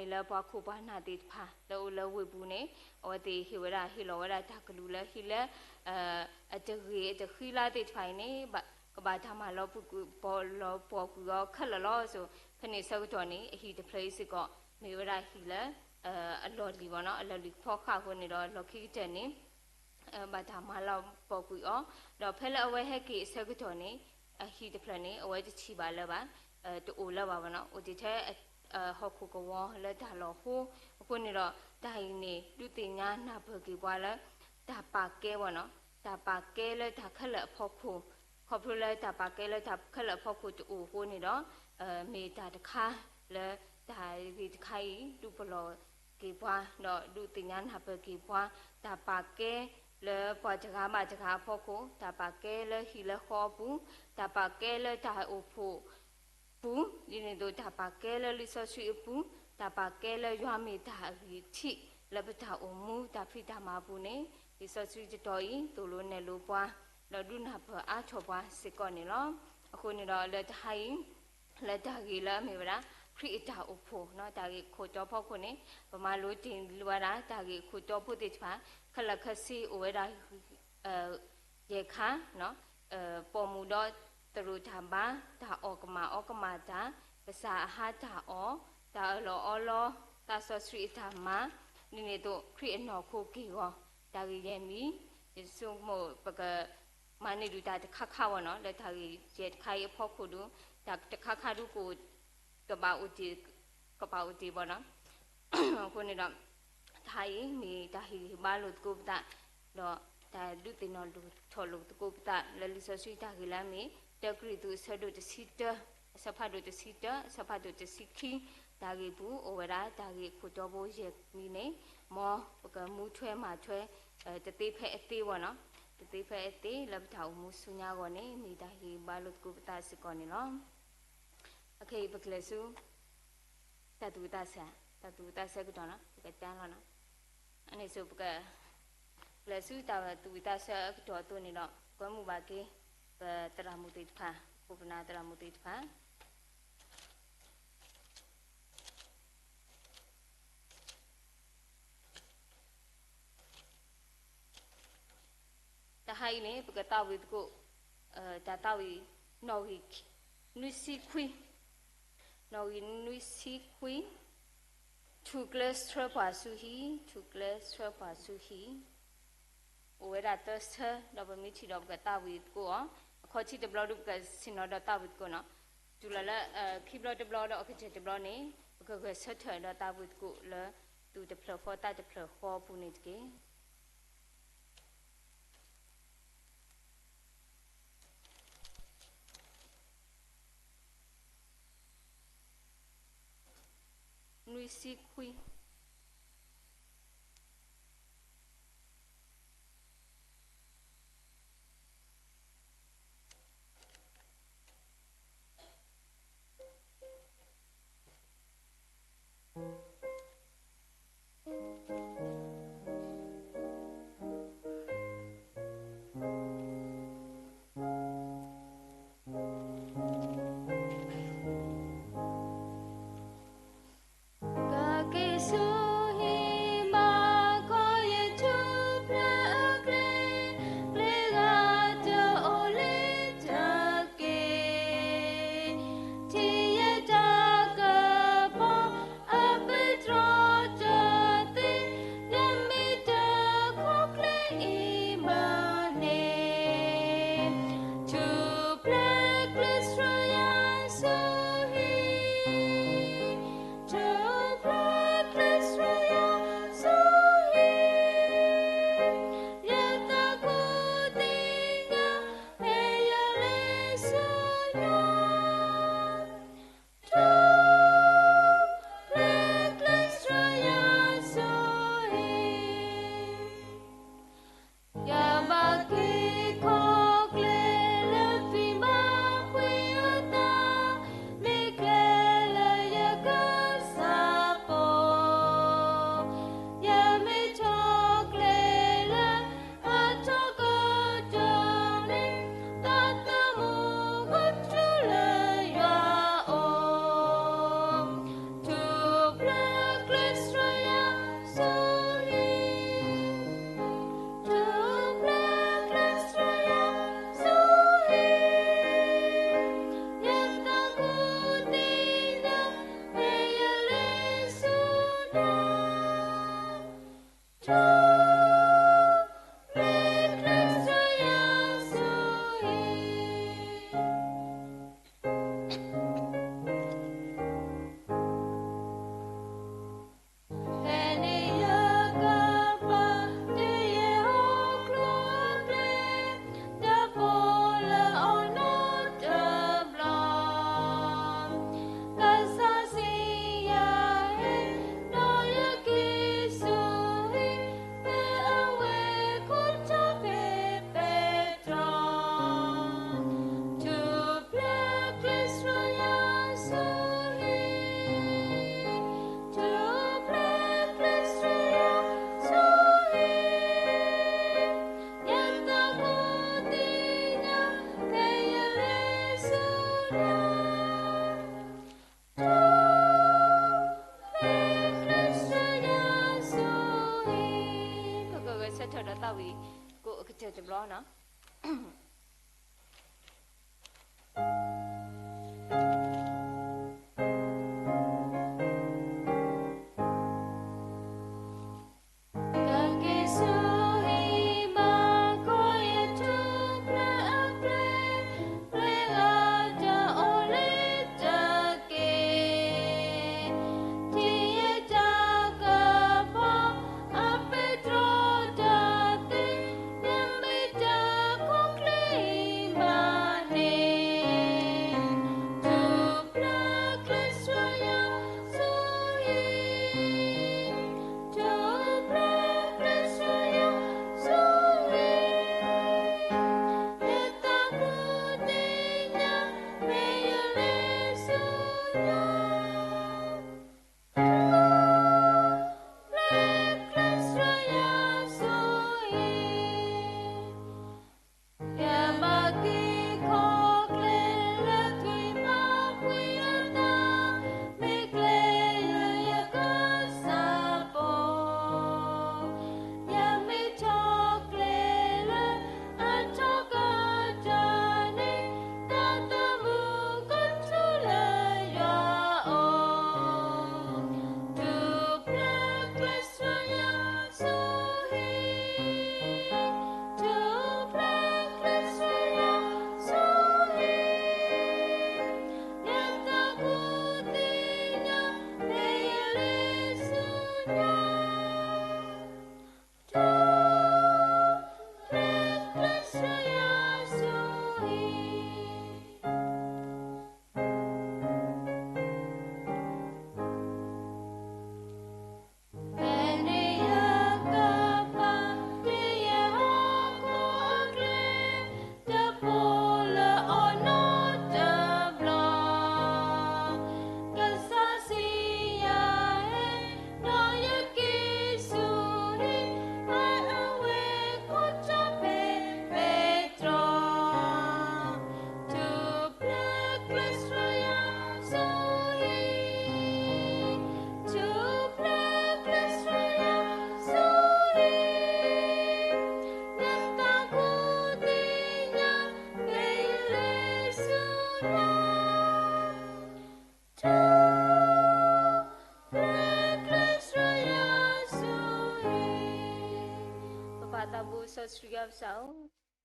မေလပွားခုပါနာတိဖာလောလဝေဘူးနေအဝတိဟိဝရဟိလောဝရတကလူလဟိလအတရေတခိလာတိဖိုင်နေကဘာဓမ္မလောပုကူဘောလောပေါ်ကူရောခက်လောဆိုခဏစောက်တော်နေအဟိတဖလေးစစ်ကောမေဝရဟိလအလော်လီဘောနော်အလော်လီဖောခခုနေတော့လော်ခိတဲ့နေဘာဓမ္မလောပေါ်ကူရောတော့ဖဲလအဝဲဟက်ကီစောက်တော်နေအဟိတဖလနေအဝဲတချီပါလောပါတူလောပါဘောနော်ဥတီတဲ့ဟောခုကဝလက်ဒါလောဟိုအခုနေတော့ဒိုင်နေလူတင်ညာနာဘကေပွားလဲဒါပါကဲဘောနော်ဒါပါကဲလဲဒါခက်လက်ဖောခုခေါပလဲဒါပါကဲလဲဒါခက်လက်ဖောခုတူဟိုနေတော့မေတာတခါလဲဒါဒီတခိုင်လူပလောကေပွားတော့လူတင်ညာနာဘကေပွားဒါပါကဲလဲပွားတကားမတကားဖောခုဒါပါကဲလဲဟီလဲခေါ်ဘူးဒါပါကဲလဲဒါအိုဖို့ဘူးဒီနေ့တို့ဒါပါကဲလဲလိဆော့ဆွေဘူးဒါပါကဲလဲရွာမေဒါရီချိလဘတာအမူဒါဖိတာမဘူးနေလိဆော့ဆွေတော်ဤတို့လိုနဲ့လိုပွားလော်ဒုနာဖအားချောပွားစစ်ကောနေလောအခုနေတော့လက်ထိုင်လက်တာကြီးလာမေဗရာခရီတာအဖို့เนาะဒါကြီးခိုတော့ဖောက်ခုနေဗမာလိုတင်လွာတာဒါကြီးခိုတော့ဖို့တိချာခလခစီအိုဝဲတာရေခါเนาะပေါ်မူတော့တရူထဘာဒါအောကမာဒါပစာဟာဒါအောဒါလောဒါဆောစရီတာမာနိနေတော့ခရီအနော်ခိုကီရောဒါကြီးရဲ့မီဒီစုံမို့ပကမနိဒူတာတခခဝနော်လက်ထာကြီးရဲ့ခိုင်ဖောက်ခုဒူဒါတခခဒူကိုကပဥတီဘောနော်ခုနေတော့ထိုင်မီဒါဟီဘာလုတ်ကုပတာတော့ဒါလူတင်နော်လူထော်လုတ်ကုပတာလလီဆဆွီတာဂီလာမီတကရီတူဆဒုတစီတစဖတ်ဒုတစီတစဖတ်ဒုတစီခီဒါဂီဘူးအိုဝရာဒါဂီခုတော့ဘိုးရဲ့မီနေမောပကမူထွဲမှာထွဲတတိဖဲအသေးဘောနော်တတိဖဲအသေးလဘထောင်မူဆုညာကောနေမိဒါဟီဘာလုတ်ကုပတာစကောနေလောโอเคပကလဆုတတူတဆာကတော့နော်ပကတန်းလောနော်အနေစုပကလဆုတာတူတဆာကတော့တူနေတော့ကွမှုပါကေတရမှုတိဖာပုပနာတရမှုတိဖာတဟိုင်းနေပကတဝိတကိုဒါတဝီနော်ဟီနွီစီခွီနော်ဟီနွီစီခွီทูกเลสทรปาสุฮีโอเวราตสดอบมิชิดอบกตาวิดကိုခေါ်ချီတဘလော့ဒုကစင်နော်ဒတာဝစ်ကိုနော်ဒူလာလာခိဘလော့တဘလော့တော့အခချေတဘလော့နေဘကကဆက်ထဒတာဝစ်ကိုလာဒူတဖလဖောတာတဖလခေါ်ပူနေတကေနွီစီခွီကကေဆု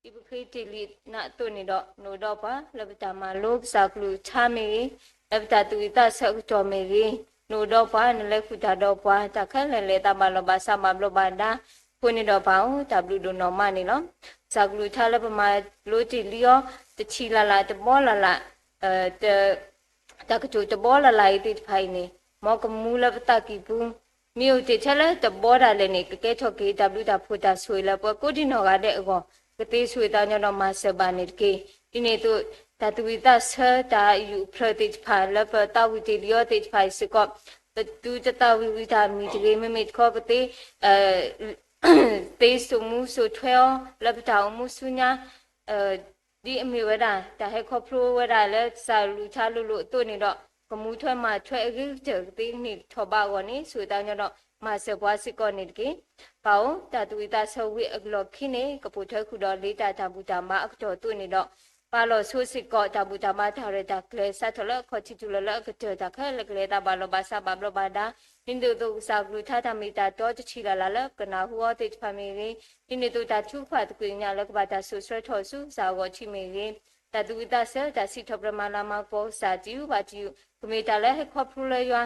Ibu kiri nak tu ni dok, no dok pa, lebih tamah log saklu cami, lebih tatu kita saklu meri, no dok pa, nilai kita dok pa, takkan nilai tamah lo bahasa mablo banda, puni dok pa, tablu do normal ni lo, saklu cala pemai lo cilio, tercila la, terbola la, tak kecuali terbola la itu pai ni, mau kemula petaki pun. Miu te chala te boda le ni ke choki tablu ta phuta suila po ko di no ga de ko kete suita nyo no ma se ba ni ke ini tu tatuita sa ta yu prati pha la pa ta wi te dio te pha se ko tu ta ta wi ta mi te me me ko kete te su mu su thweo la ta mu su nya di mi wa da ta he ko pro wa da le sa lu cha lu lu tu ni do Kamu tuh mah tuh jadi ni coba gini sudah nyono masih puasi koni lagi. Pau tatu kita sawi aglok kini keputusan kuda lita tabu tamba aktor tu ni dok ပါလို့ဆုစစ်ကောတဘူတမထားရတာကလေးဆက်ထလခေါချီတူလလကတဲ့တာခဲလကလေးတာဘာလို့ဘာသာဘာလို့ဘာဒါဟင်းတို့စာဂလူထားတမီတာတော့ချီလာလာလကနာဟူအတဲ့ဖမီရီဒီနေ့တို့တာချူဖတ်ကွညာလကဘာတာဆုဆွဲထော်ဆုစာကိုချီမီရီတတူတာဆဲတာစီထပရမလာမကောစာကျူဘာကျူကမီတာလဲခေါဖူလဲရွာ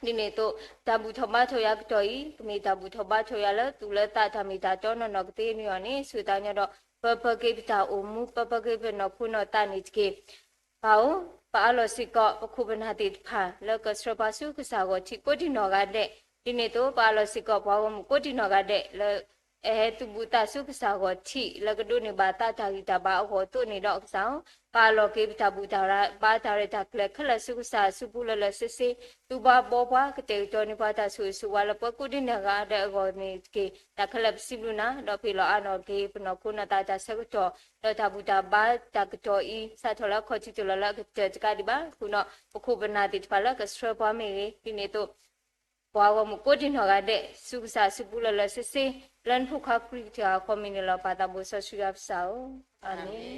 ဒီနေ့တော့တဘူထမထောရကတော့ဤကမီတာဘူထဘထောရလသူလဲတာတမီတာတော့နော်ကတဲ့မြော်နေဆွေတာညတော့ပပကေပတာအမှုပပကေပနခုနတာနိကေဘာပါလို့စီကပခုပနာတိဖာလကစရပါစုကစားကိုချီကိုဒီနော်ကတဲ့ဒီနေ့တော့ပါလို့စီကဘာဝမှုကိုဒီနော်ကတဲ့တူဘူတာစုကစားကိုချီလကဒုနေပါတာတာဂီတာဘာအခေါ်တို့နေတော့ဆောင်ပါလို့ကေပတာဘူတာရာပါတာရတာကလခလစုကစားစုပူလလစစ်စစ်သူဘာဘောဘာကတဲ့တော်နေပါတာဆူဆူဝါလပကုဒီနဂါတဲ့အခေါ်နေကေတခလပ်စီလူနာတော့ဖေလောအနော်ကေပနခုနတာတာဆက်တော့တော့တာဘူတာဘာတကတော့ဤဆက်ထော်လခေါ်ချီတလလကတဲ့ကဒီပါခုနပခုပနာတိဖလာကစထရပါမေဒီနေတော့ဘွားဝမှုကိုဒီနော်ကတဲ့စုကစားစုပူလလစစ်စစ်လန်ဖုခါခရီတာကွန်မြူနီလာပါတာဘူဆဆူရဖ်ဆောအာမင်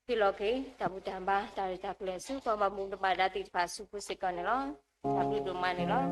ဒီလောကေတဘူတံပါတာရတာကလေးစုပမမှုတပါဒတိဖာစုပုစကနေလောတပိဒုမနေလော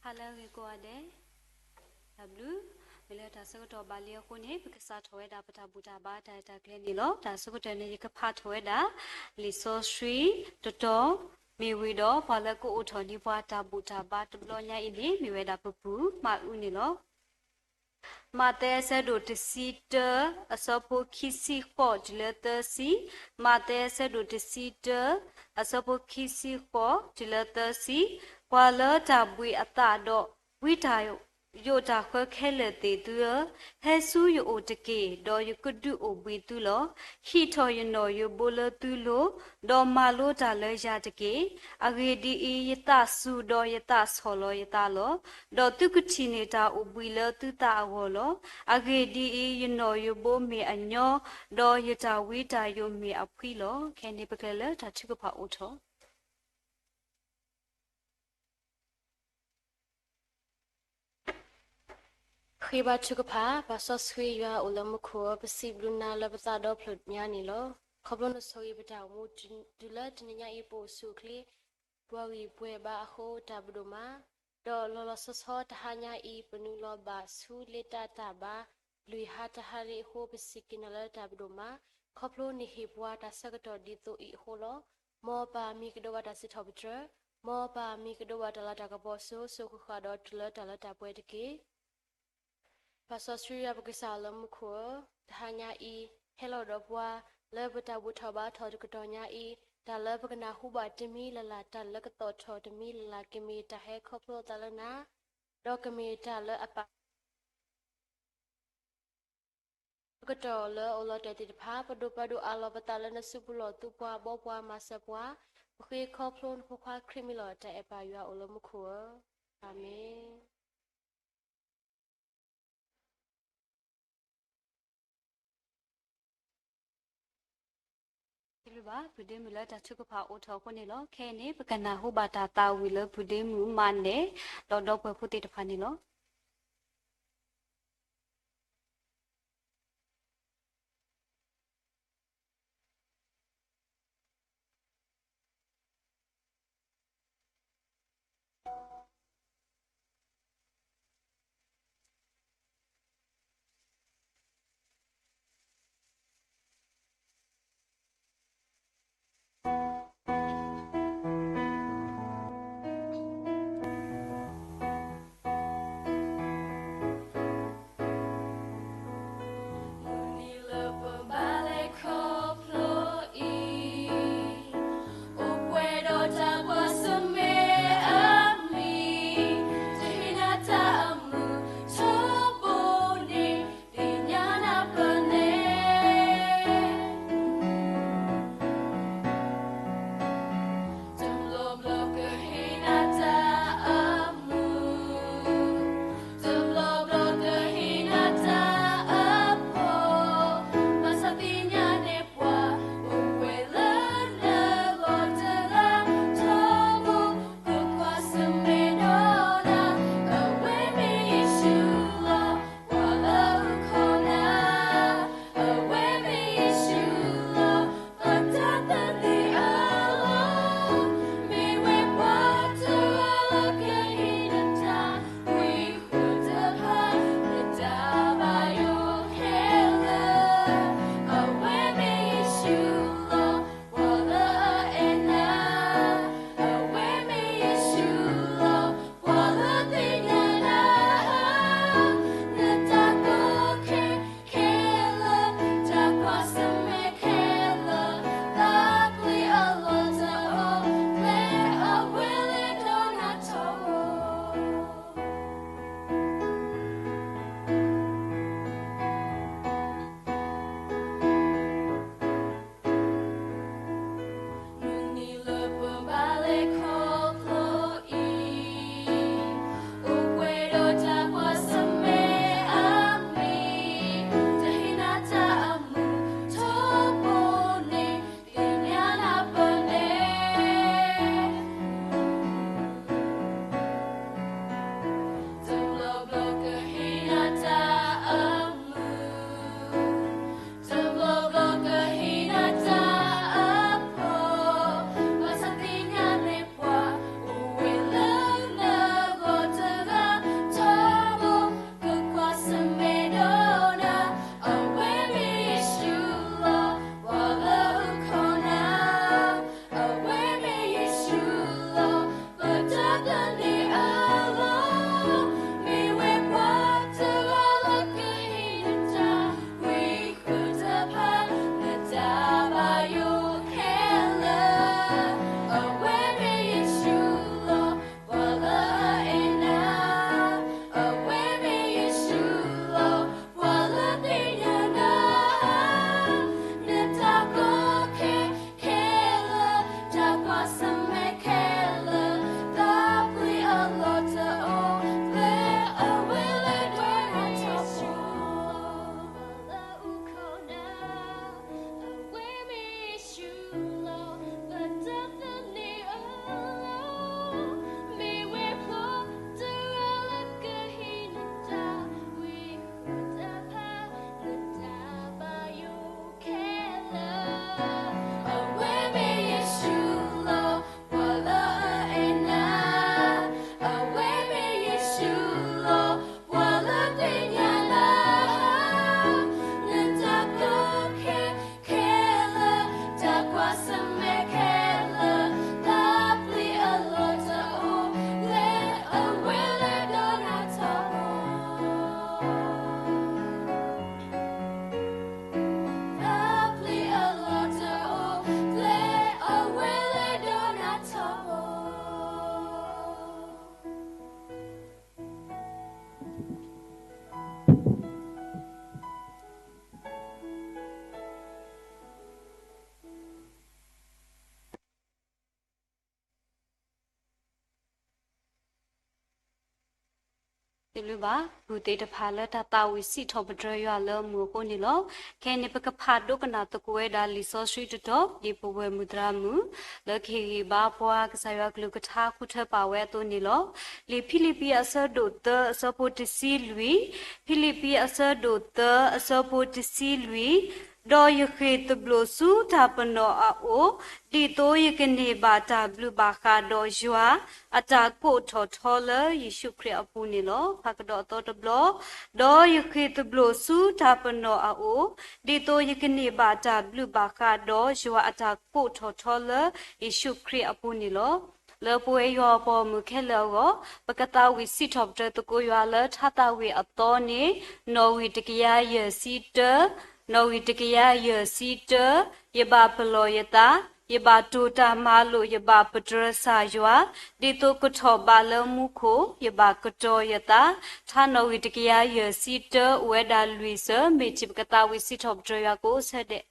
Hello, we go there. W. Mila tasoto balia kone because toeda patabuta bata clenilo, tasoto nika patoeda, liso sri, toto, mi widow, palaco utoni bata buta bat blonya ini, mi weda pupu, ma unilo. Mate said to sit a sopo kissy hot letter C. Mate said to sit a sopo kissy hot letter C. Quala tabui atado, witayo, yota kelete to Hesu you otake, do you could do obitulo, he to you know you bulla tulo, do malo talo jatake, agredi yeta su do yetas holo yetalo, do tukuchinita ubila tuta holo, agredi you know you bo me anyo, do yeta wita you me apilo, can you pekele tatupa auto? Khiba chukapa pasos hui ya ulamuko pasib luna labata do plot nyani lo khoblo no soyi bata mu dula tinya ipo sukli bwawi bwe ba ho tabdoma do lolo soso tahanya I penulo ba su leta taba lui hata hari ho bisikinala tabdoma khoblo ni hibwa ta sagato dito I holo mo ba mi kdo wa ta sithobitre mo ba mi kdo wa ta la ta ka boso so khu kha do tula ta la ta pwe tiki Pasosriya Bukisalam Kur, Tanya E, Hello Dobwa, Lebata Butaba Todukatonya E, Da Lebagana Huba Demi Lalata Lakato Todemi Lakimi Tahe Kopo Dalana, Dokami Tala Apa Gato Le Olote the Papa Dupadu Alabatalana Subulo Tupua Bobwa Masapwa, Uki Koplon Hukwa Crimilota Epaya Olamukur. Amen. Silva, Pudimula, Tatuka Auto Conilo, Kenny, Pacana Hubata, Willow, Pudim, Mande, Dodo put it panilo. ဒီလိုပါဘူတေတဖာလတာတာဝီစီထောပဒရရလမှုကိုနီလောခဲနေပကဖာဒုကနာတကွေဒါလီဆိုစထရီတော့ဒီပဝဲမူဒရာမူလခေဘာပွားကဆယကလုကထာခုထပါဝဲတိုနီလောလီဖိလိပီအဆဒိုတအစပိုတစီလူဖိလိပီအဆဒိုတအစပိုတစီလူဒေါ်ယခေတဘလစုတာပနောအိုဒီတိုယကနေဘာတာဘလူဘာခါဒေါ်ယွာအတာကိုထော်ထော်လယေရှုခရစ်အပူနီလောဖကတော်တော်တဘလဒေါ်ယခေတဘလစုတာပနောအိုဒီတိုယကနေဘာတာဘလူဘာခါဒေါ်ယွာအတာကိုထော်ထော်လယေရှုခရစ်အပူနီလောလောပွေယောပေါ်မူခဲလောကိုပကတာဝီစီထော့တဲ့တကိုရွာလထတာဝီအတော်နေနော်ဝီတကရရစီတနော်ဝီတကရရစီတယဘပလောယတာယဘတူတာမာလိုယဘပဒရစာယွာဒီတုကထောဘာလမှုခိုယဘကတောယတာဌာနော်ဝီတကရရစီတဝဲဒါလူစမေချိပကတာဝီစီထော့တဲ့ရွာကိုဆက်တဲ့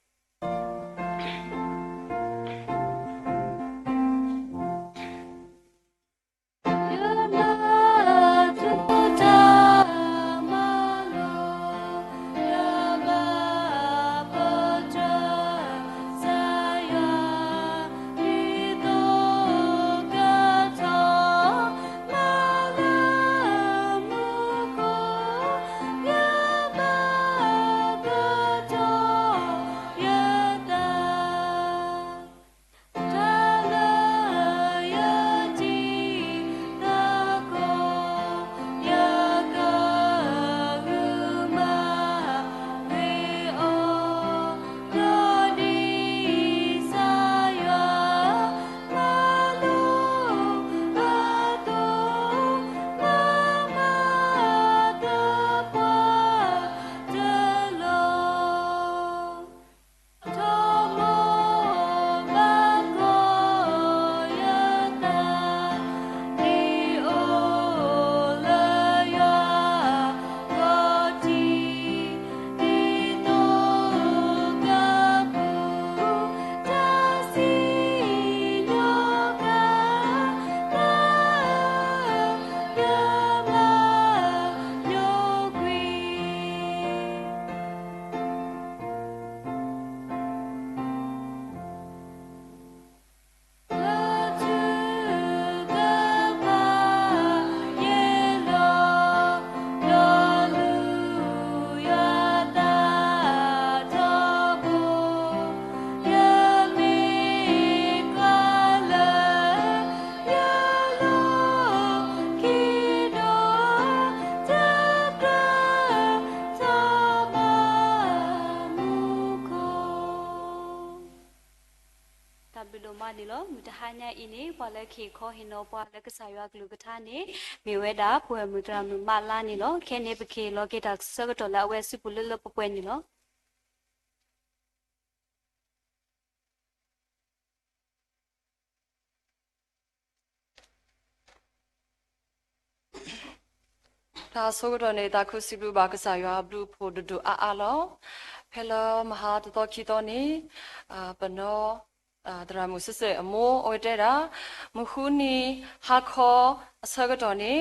ဒီလိုမတဟညာအင်းနေပွာလက်ခေခေါ်ဟင်နောပွာလက်ကဆာရွာကလူကထားနေမြေဝဲတာပွဲမူတရာမမလာနေလောခဲနေပခေလောကေတာဆကတော့လာဝဲစုပလလပပွဲနေလောဒါဆိုကတော့နေတာခုစီဘလူဘာကစားရွာဘလူဖို့ဒူအာလောဖဲလမဟာတတော်ခီတော်နေပနောဒရာမုစစေအမောအိုတဲတာမခုနီဟာခောအစကတော့နေ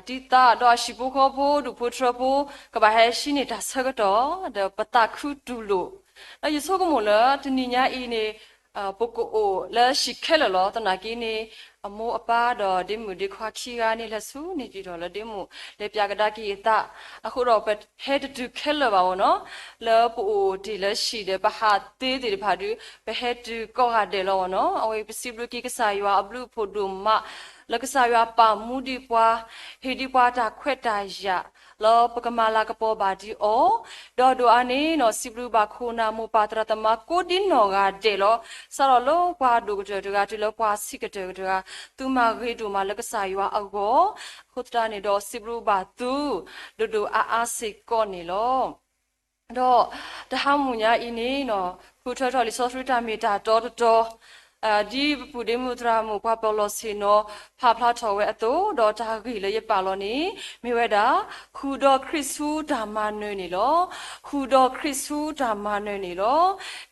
ဒီတာတော့ရှိဖို့ခေါ်ဖို့ဒူဖို့ထရဖို့ကဘာဟဲရှိနေတာစကတော့ဒပတာခုတူလို့အဲ့ရဆိုကမလားတနိညာအင်းနေပုဂ္ဂိုလ်အိုလဲရှိခဲလောတနာကင်းနေအမောအပါတော့ဒီမူဒီခွာခီကနေလက်ဆူနေကြတော့လေဒီမူလေပြကဒါကီတာအခုတော့ဟဲဒတူခဲလပါဘောနော်လဲပူဒီလက်ရှိတယ်ဘာဟာတေးတယ်ဘာဒီဘဟဲဒူကောရတယ်လောနော်အဝေးပစီဘလူကီကစားရွာအဘလူဖို့ဒူမလကစားရွာပါမူဒီပွားဟေဒီပွားတာခွက်တာရလောပကမာလာကပေါ်ပါဒီအောဒေါ်ဒိုအနေနော်စီဘလူဘာခိုနာမူပါတရတမကိုဒီနော်ကတဲ့လောဆရောလောပွားဒုကတဲ့ကတလောပွားစီကတဲ့ကသူမဂေဒူမလကစားရွာအောကိုခုတတာနေတော့စီဘလူဘာသူဒိုဒိုအာစိကောနေလောတော့တဟမူညာအင်းနေနော်ခုထော်ထော်လီဆော့ဖရတာမီတာတော်ဒီပူဒေမူဒရာမူပပလောစီနောဖာဖလာထော်ဝဲအတူတော့တာဂီလေရပါလောနေမိဝဲတာခူတော်ခရစ်ဆူဓမ္မနွေနေလောခူတော်ခရစ်ဆူဓမ္မနွေနေလော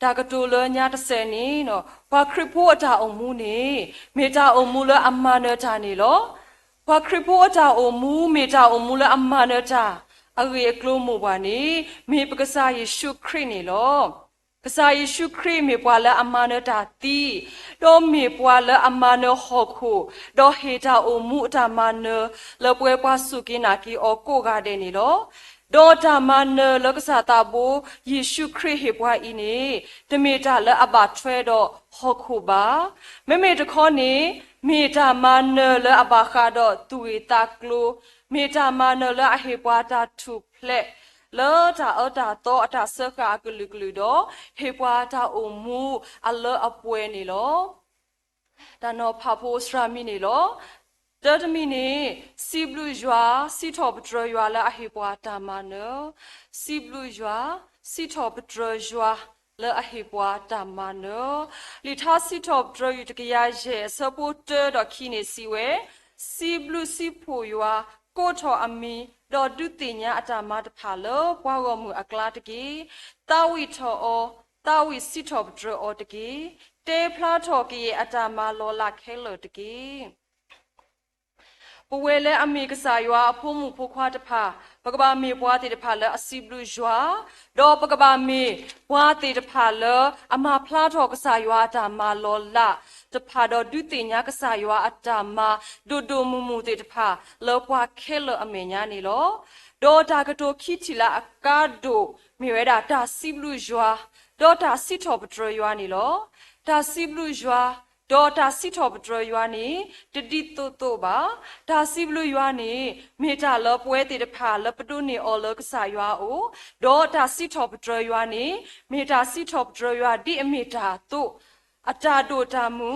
ဒါကတူလညာ30နေနော်ဘာခရစ်ဖို့အတာအောင်မူနေမေတာအောင်မူလအမနတာနေလော ဘွာခရပိုတာအိုမူမေတာအိုမူလာအမနတာအရေကလိုမူပါနေမေပကစားယေရှုခရစ်နေလောကစားယေရှုခရစ်မေပွာလာအမနတာတီတော့မေပွာလာအမနဟောခုတော့ဟေတာအိုမူတာမနလပွဲပွားစုကိနာကီအောကိုကတဲ့နေလောဒေါ်တာမနလကစားတာဘူယေရှုခရစ်ဟေပွားဤနေတမေတာလအဘထွဲတော့ဟောခုပါမေမေတခေါနေမေတာမနလအဘခါတော့သူဝေတာကလိုမေတာမနလအဟေပွားတာထုဖလက်လောတာအတာတော့အတာဆခါကလူကလူတော့ဟေပွားတာအုံမူအလောအပွဲနေလောဒါနော်ဖဖို့စရာမီနေလောတတမီနေစီဘလူးရွာစီထောပထရရွာလာအဟေပွားတာမနစီဘလူးရွာစီထောပထရရွာလာအဟေပွားတာမနလီထာစီထောပထရယူတကရရဲ့စပိုတာတော့ခီနေစီဝဲစီဘလူးစီဖိုရွာကိုထောအမီဒေါ်ဒုတိညာအတာမတဖာလောပွားတော်မူအကလာတကေတာဝီထောအောတာဝီစီထောပထရအောတကေတေဖလာထောကေအတာမလောလာခဲလောတကေပဝဲလဲအမေကစားရွာအဖို့မှုဖို့ခွားတဖာပကဘာမေပွားတေတဖာလဲအစီဘလူးရွာတော့ပကဘာမေပွားတေတဖာလဲအမဖလားထောကစားရွာတာမလောလာတဖာတော့ဒုတိညာကစားရွာအတာမဒိုဒိုမူမူတေတဖာလောပွားခဲလောအမေညာနေလောဒေါ်တာကတိုခိချီလာအကာဒိုမေဝဲတာတာစီဘလူးရွာဒေါ်တာစီထောပထရရွာနေလောတာစီဘလူးရွာဒေါ်တာစီထောပထရရွာနေတတိတိုတိုပါဒါစီဘလူရွာနေမေတာလောပွဲတေတဖာလပတုနေအော်လကဆာရွာအိုဒေါ်တာစီထောပထရရွာနေမေတာစီထောပထရရွာဒီအမေတာတို့အတာတို့တာမူ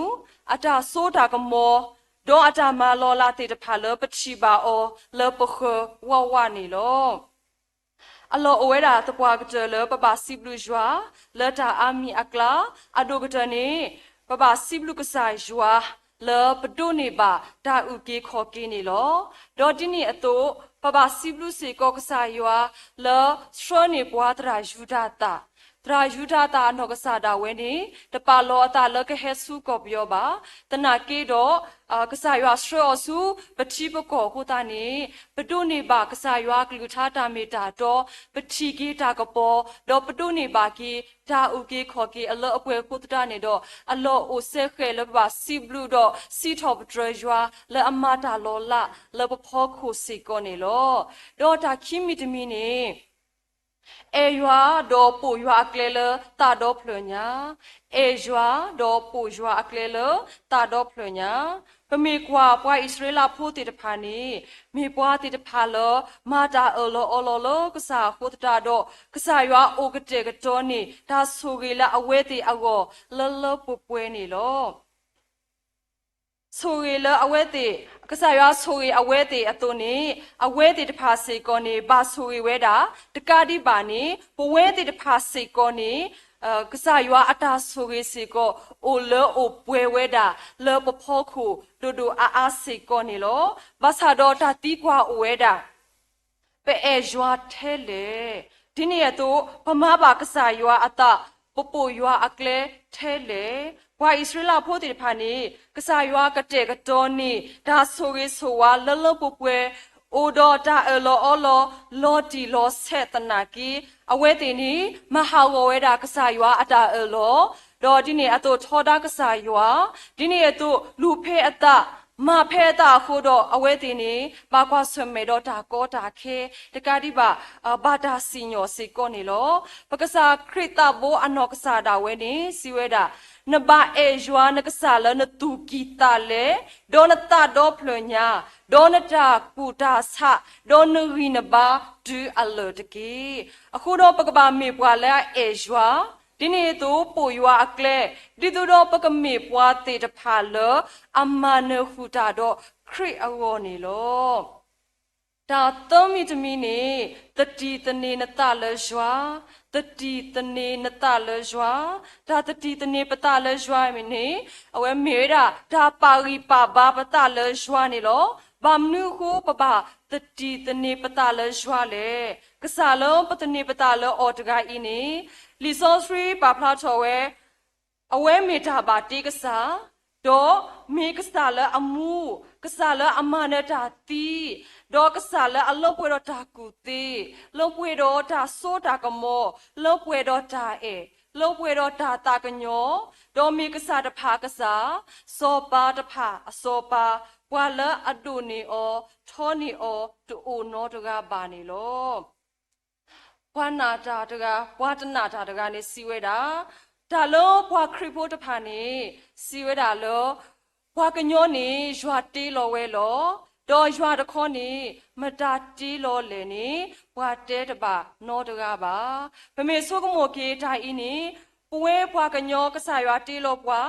အတာဆိုတာကမောဒေါ်အတာမလောလာတေတဖာလပချီပါအောလပခဝဝနေလောအလောအဝဲတာတပွားကတလပပစီဘလူရွာလတာအာမီအကလာအဒိုကတနေပပစီဘလူကဆိုင်ရွာလောပဒုနေပါတာဥကေခေါ်ကေနေလောဒေါ်တင်းနေအတူပပစီဘလူစေကောကဆိုင်ရွာလောစရနေပွားတရာယူဒတာတရာယူဒတာနောကစားတာဝဲနေတပါလောအတာလကဟဲဆုကောပြောပါတနာကေတော့ကစားရွာစရောစုပတိပကောကိုတာနေပဒုနေပါကစားရွာကလူထားတာမေတာတော့ပတိကေတာကပေါ်တော့ပဒုနေပါကေတာဥကေခေါ်ကေအလောအပွဲကိုတာနေတော့အလောအိုဆက်ခဲလပါစီဘလူတော့စီထောပထရရွာလအမတာလောလာလပဖောခိုစီကောနေလောတော့တာခိမီတမီနေအေရွာဒေါ်ပူရွာကလေလတာဒေါ်ဖလညာအေရွာဒေါ်ပူရွာကလေလတာဒေါ်ဖလညာပမေကွာပွားဣသရေလဖို့တေတဖာနေမေပွားတေတဖာလောမာတာအလောအလောလောကစားဖို့တာတော့ကစားရွာအိုကတဲ့ကတော်နေဒါဆိုကေလာအဝဲတေအောလလပပွဲနေလောဆိုရီလအဝဲတေကစားရွာဆိုရီအဝဲတေအတုန်နေအဝဲတေတဖာစေကောနေဘာဆိုရီဝဲတာတကားဒီပါနေပဝဲတေတဖာစေကောနေကစားရွာအတာဆိုရီစေကောအိုလောအိုပွဲဝဲတာလောပဖောခုဒိုဒိုအာစေကောနေလောဘာသာတော့တာတီကွာအိုဝဲတာပဲအဲရွာထဲလေဒီနေ့တော့ဗမာဘာကစားရွာအတာပပရွာအကလေထဲလေဝါဣသရေလဖို့တေဖာနေကစားရွာကတဲ့ကတော်နေဒါဆိုရေးဆိုဝါလလပပွဲအိုဒေါ်တာအလောအလောလော်တီလောဆက်တနာကီအဝဲတင်နီမဟာဝဝဲတာကစားရွာအတာအလောဒေါ်ဒီနေအတူထောတာကစားရွာဒီနေအတူလူဖဲအတာမဖဲတာခို့တော့အဝဲတင်နေပါကွာဆွမေတော့တာကောတာခဲတကတိပါဘာတာစီညောစီကောနေလောပကစားခရစ်တာဘောအနောကစားတာဝဲနေစီဝဲတာနဘာအေယွာနကစားလနတူကီတာလေဒေါနတာဒေါဖလညာဒေါနတာကူတာဆာဒေါနရီနဘာဒူအလတကီအခုတော့ပကဘာမေပွာလဲအေယွာဒီနေ့တော့ပိုရွာအကလဲဒီတော့ပကမေပွာတေတဖာလအမနခုတာတော့ခရစ်အဝေါ်နေလောဒါသုံးမိတမီနေတတိတနေနတလရွာတတိတနေနတလရွာဒါတတိတနေပတလရွာမင်းနေအဝဲမေရာဒါပါရီပါဘာပတလရွာနေလောဘာမနုခုပပတတိတနေပတလရွာလေကစားလုံးပတနေပတလအော်တကအင်းနေလီဆောစရီပါဖလာထော်ဝဲအဝဲမေတာပါတေကစား do me kasala amu kasala amana ta ti do kasala alopwe do ta ku ti lopwe do ta so ta kamo lopwe do ta lopwe do ta ta kanyo do me kasa ta pha kasa so pa ta pha so pa bwa la adu ni o tho ni o tu o no to ga ba ni lo bwa na ta to ga bwa ta na ta to ga ni si we da ဒါလောဘွာခရဖို့တဖာနေစီဝဲတာလောဘွာကညောနေရွာတေးလောဝဲလောတော့ရွာတခေါနေမတာတေးလောလေနေဘွာတဲတပါနောတကားပါဗမေဆိုးကမောကေထိုင်ဤနေပွဲဘွာကညောကဆာရွာတေးလောဘွာ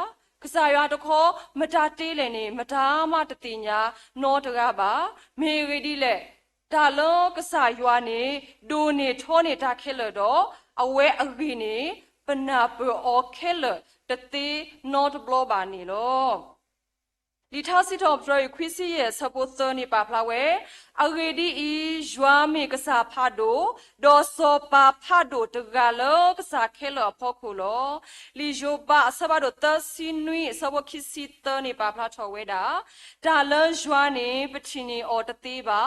ကဆာရွာတခေါမတာတေးလေနေမတာမတတိညာနောတကားပါမေရီဒီလေဒါလောကဆာရွာနေဒိုနေထောနေတာခဲလတော့အဝဲအဂီနေပနာပအောခဲလတတိနော့ဘလောဘာနီလောလီထာစီတော့ဘရခွီစီရဲ့စပိုသနီပါဖလာဝဲအဂေဒီအီယွာမေကစားဖာဒိုဒေါ်စောပါဖာဒိုတကလောကစားခဲလဖို့ခုလောလီယိုပါဆဘဒိုတစီနွီစဘခိစီတနီပါဖလာချောဝဲတာဒါလန်ယွာနေပချီနီအော်တတိပါ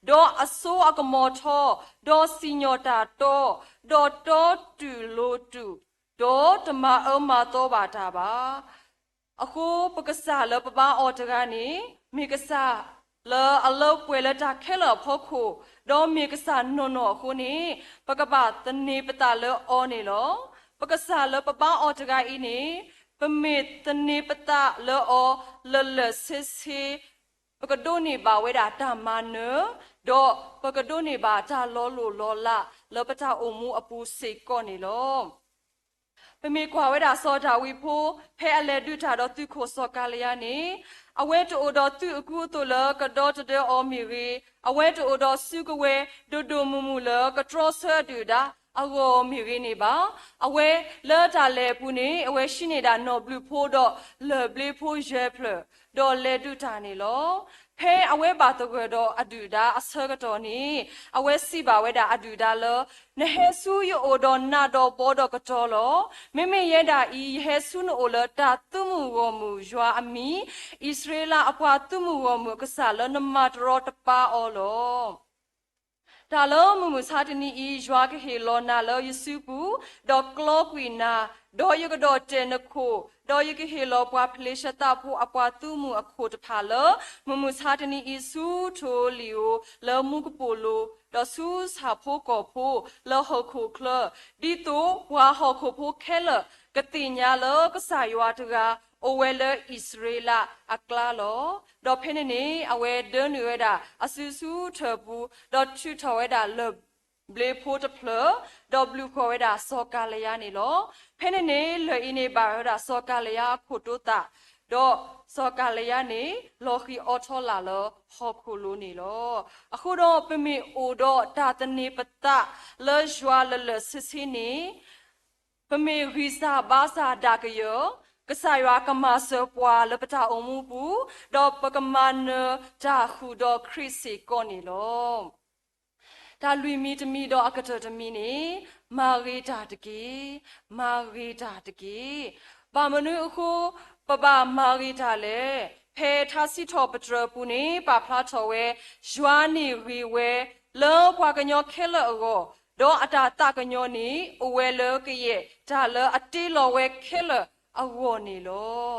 ဒေါ်အဆိုးအကမောထောဒေါ်စီညိုတာတော့ဒေါ်တော်တူလိုတူဒေါ်တမအမတော့ပါတာပါအခုပကစားလပပအော်တကနေမိကစားလောအလောပွဲလတာခဲလဖို့ခုဒေါ်မိကစားနော်နော်ခုနေပကပတနေပတလောအော်နေလောပကစားလပပအော်တကဤနေပမေတနေပတလောအော်လလစစ်စီပကဒိုနေပါဝဲတာတမနဒေါ်ပကဒိုနေပါတာလောလိုလောလာလောပတာအုံမူအပူစေကောနေလောပမေကွာဝဲတာစောတာဝီဖိုးဖဲအလဲဒုတာတော့သူခိုစောကလျာနေအဝဲတိုတော့သူအကူတိုလကတော့တတဲ့အော်မီရီအဝဲတိုတော့စုကဝဲဒိုဒိုမူမူလကထရောဆာဒူတာအဝေါ်မီရီနေပါအဝဲလဲတာလဲပူနေအဝဲရှိနေတာနော်ဘလူဖိုးတော့လေဘလေဖိုးရဲဖလတော့လဲဒုတာနေလောဖဲအဝဲပါတော့ကတော့အဒူဒါအဆကတော့နေအဝဲစီပါဝဲတာအဒူဒါလောနဟဲဆူယိုတော့နာတော့ပေါ်တော့ကတော့လောမိမိရဲတာဤဟဲဆူနိုလတာသူမှုဝမူရွာအမီဣသရေလအဖွာသူမှုဝမူကစားလောနမတော်တပါအောလောဒါလောမမစာတနီဤရွာကဟေလောနာလောယစုပူဒေါကလောကွီနာဒေါ်ယကဒေါ်တဲနခိုဒေါ်ယကဟေလောပွားဖလေရှတာဖို့အပွားသူမှုအခုတဖာလောမမစာတနီဤစုထိုလီယိုလောမှုကပိုလိုဒေါ်ဆူစာဖို့ကောဖို့လောဟခုခလဒီတိုဝါဟခုဖို့ခဲလကတိညာလောကဆာယွာတကာအဝဲလဣသရေလအကလာလောဒေါ်ဖင်းနေအဝဲဒန်ရွေတာအဆူဆူထဘူးဒေါ်ချူထဝဲတာလဘလေဖို့တဖလဒေါ်ဘလူခေါ်ဝဲတာစောကလျာနေလောဖင်းနေလေအင်းနေပါရတာစောကလျာခုတိုတာဒေါ်စောကလျာနေလောခီအော်ထောလာလောဟောခုလိုနေလောအခုတော့ပမေအိုတော့တာတနေပတလောရွာလစစ်စင်းနေပမေရီစာဘာစာဒါကယောကဆာယွာကမဆောပွာလပတာအုံမူပူဒေါ်ပကမန်ဂျာခုဒေါ်ခရစ်စီကိုနီလောဒါလူမီတမီတော့အကတတမီနေမာဂီတာတကေမာဂီတာတကေဘာမနုအခုပပမာဂီတာလေဖဲထားစီထောပထရပူနေပါဖလာထောဝဲယွာနီရီဝဲလောဘွာကညောခဲလောကိုဒေါ်အတာတကညောနီအဝဲလောကရဲ့ဒါလောအတေးလောဝဲခဲလောအဝေါ်နေလော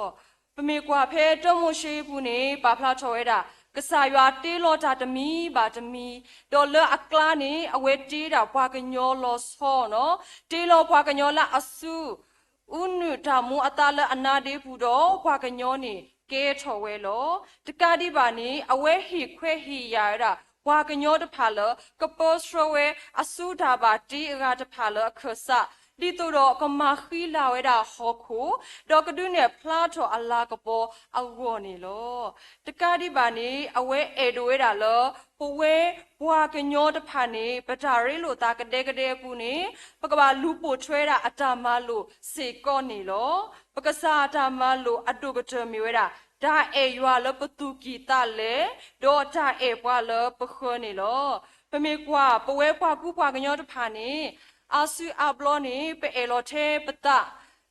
ပမေကွာဖဲတမရှိဘူးနေပါဖလာချော်ရတာကဆာရွာတေးလောတာတမီပါတမီဒေါ်လအကလာနေအဝဲတေးတာဘွာကညောလောဆောနော်တေးလောဘွာကညောလာအစုဥနုတာမူအတာလအနာဒေဘူးတော့ဘွာကညောနေကဲချော်ဝဲလောတကတိပါနေအဝဲဟီခွဲဟီရတာဘွာကညောတဖာလကပောစရဝဲအစုတာပါတီအရာတဖာလအခဆာဒီတိုတော့ကမခီလာဝဲတာဟောခုဒေါကဒုနဲ့ဖလာထောအလာကပေါ်အဝေါ်နေလောတကတိပါနေအဝဲအေဒိုဝဲတာလောပဝဲဘွာကညောတဖာနေပတာရဲလိုတာကတဲ့ကတဲ့ပူနေပကဘာလူပိုထွဲတာအတာမလို့စေကော့နေလောပကစားအတာမလို့အတုကတမီဝဲတာဒါအေရွာလပတူကီတလေဒေါ်တာအေပွာလပခွနေလောပမေကွာပဝဲပွာကူပွာကညောတဖာနေอาซูอาบลอนี่เปเอโลเทปตะ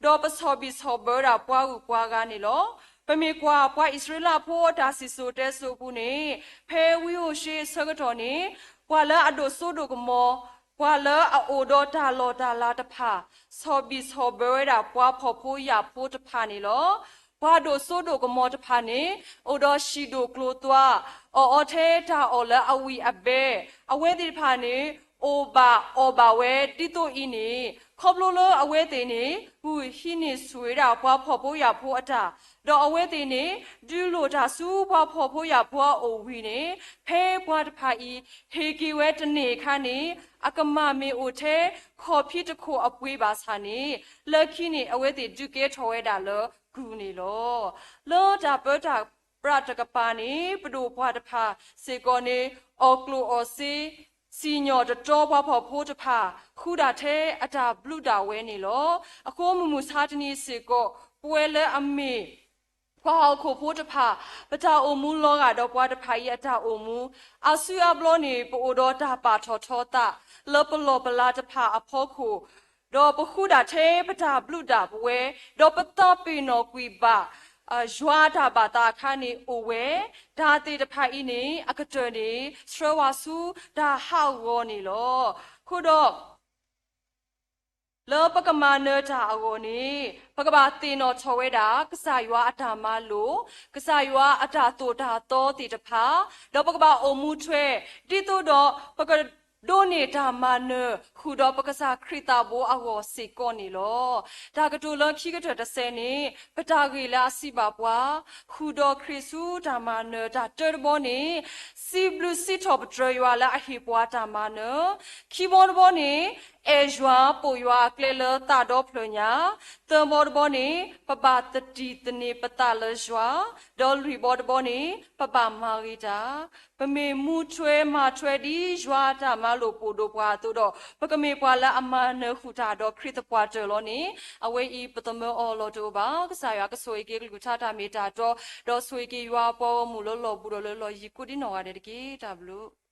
ดอปะซอบิซอเบอร์ดาปวาอุปวากันนี่ลอ ปมีกว่าปว่าอิสราเอลพูดดาสิสูเตสูปูนี้เพวิโอชีสกตอนี้กว่าละอโดสูดูกมอกว่าละอโอโดดาโลดาลาตพาสอบิสอเบรดาปว่าพอพูอยาพูตพานี่ลอกว่าโดสูดูกมอตพานี้โอดอชีดูกลัวตัวอเทตาอละอวีอเบอเวดิพานี้โอบาเวติโตอินีขอบโลโลอเวตินีหูหินิสวยดาพว่าพอพูอยาพูอตาดออเวตินีดูโลดาสูพว่าพอพูอยาพูโอวีนีเพพว่าตพาอีเฮกิเวตเนคานีอากมาเมโอเทขอพิตโคอปวีบาสานีเลคินีอเวติจุเกทเวดาเลกูนีโลโลดาเปตาปราตกปานีปดูพว่าตพาเซโกนีออกลูออซีစီညောတတော်ဘဖော်ဖို့တဖာခုဒါထဲအတာဘလူတာဝဲနေလောအကိုမမှုစားတနီစေကိုပွဲလဲအမေဖွာခုဖို့တဖာပတာအုံမူလောကတော့ပွားတဖာရဲ့အတာအုံမူအဆူအဘလောနေပိုတော်တာပါထောထောတာလောပလောပလာတဖာအဖောခုတော့ပခုဒါထဲပတာဘလူတာပွဲတော့ပတပီနောကွီပါရွာတာဘာတာခါနေအိုဝဲဒါတေတဖိုင်နေအကတော်နေစရဝါစုဒါဟောက်ဝေါ်နေလောခုတော့လောပကမာနတာအဝနေပကဘာတင်တော်ချော်ဝဲတာကဆာရွာအတာမလို့ကဆာရွာအတာတိုတာတောတေတဖာတော့ပကဘာအုံမှုထွဲတိတိုတော့ပကဒိုနေတာမနခုတော့ပကစားခရတာဘောအဝစေကောနေလောဒါကတူလခိကတဲ့ဆဲနေပတာဂီလာစီပါပွားခုတော့ခရစ်စုဓမ္မနဒါတေဘောနေစီဘလူစီတော့ပထရရွာလာအဟိပွားဓမ္မနခီဘောဘောနေအေဂျွာပိုရွာကလေလတာတော့ဖလညာတမောဘောနေပပတတိတနေပတလရွာဒေါ်ရီဘောဘောနေပပမာဂီတာပမေမှုချွဲမချွဲဒီရွာတာမလို့ပို့တော့ပွားတော့ပကမေပွာလာအမနခုတာတော့ခရစ်ပွားတယ်လို့နေအဝေးဤပတမေအော်လို့တော့ပါကစားရကဆွေကေလူချတာမီတာတော့ဆွေကေရွာပေါ်မူလို့ဘူးလို့ရီကူဒီနော်ရတယ်တကေတာဘလို့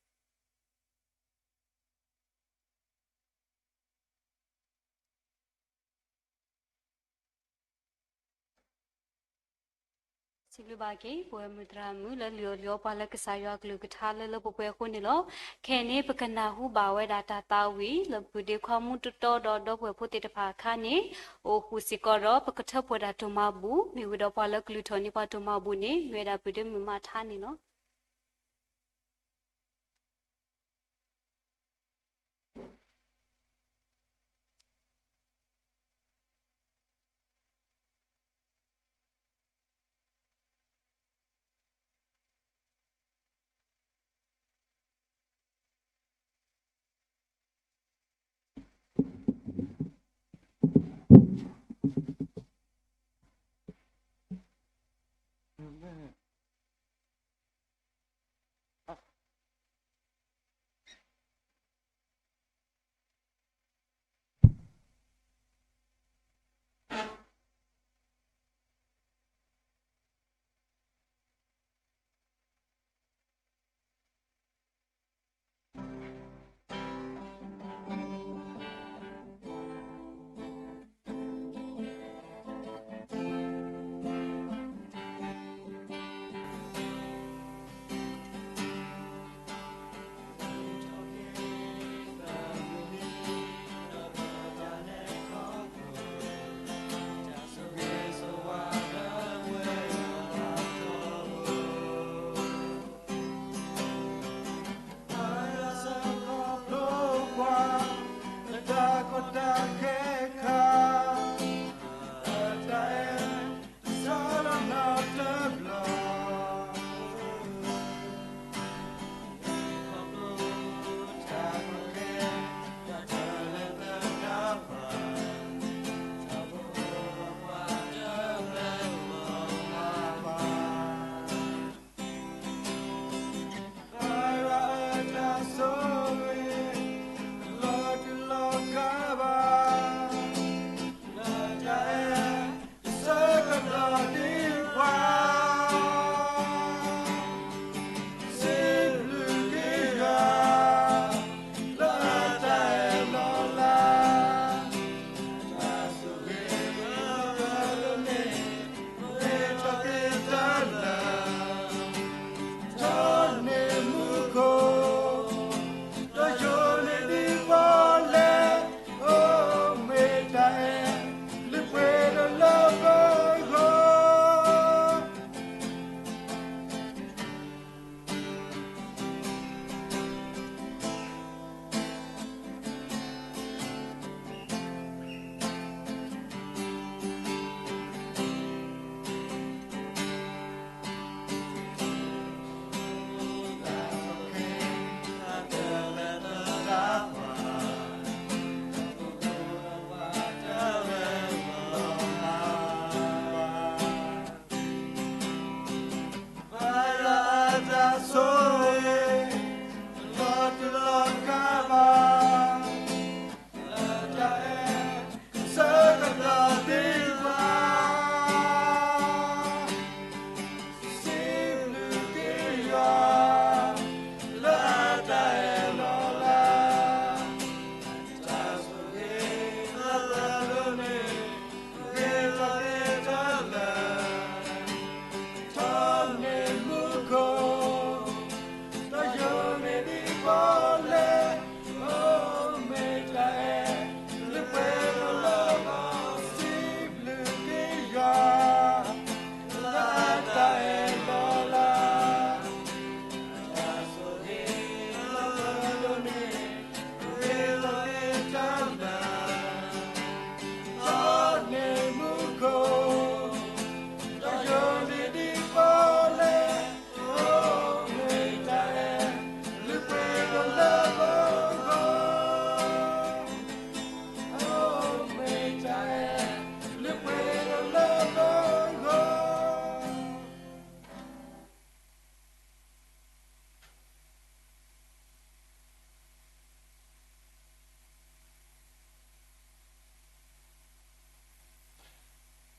စီလူပါကေပွဲမဒရာမူလလျောလျောပါလကစားရကလူကထားလလပပွဲခုန်လောခဲနေပကနာဟုပါဝဲဒါတာတာဝီလပုဒေခွမှုတတော်တော့ပွဲဖို့တေတဖာခါနေအိုခုစီကောပကထပွဲဒါတမဘူးမြေဝဒပါလကလူထောနေပါတမဘူးနေရွေဒါပုဒေမမထားနေနော်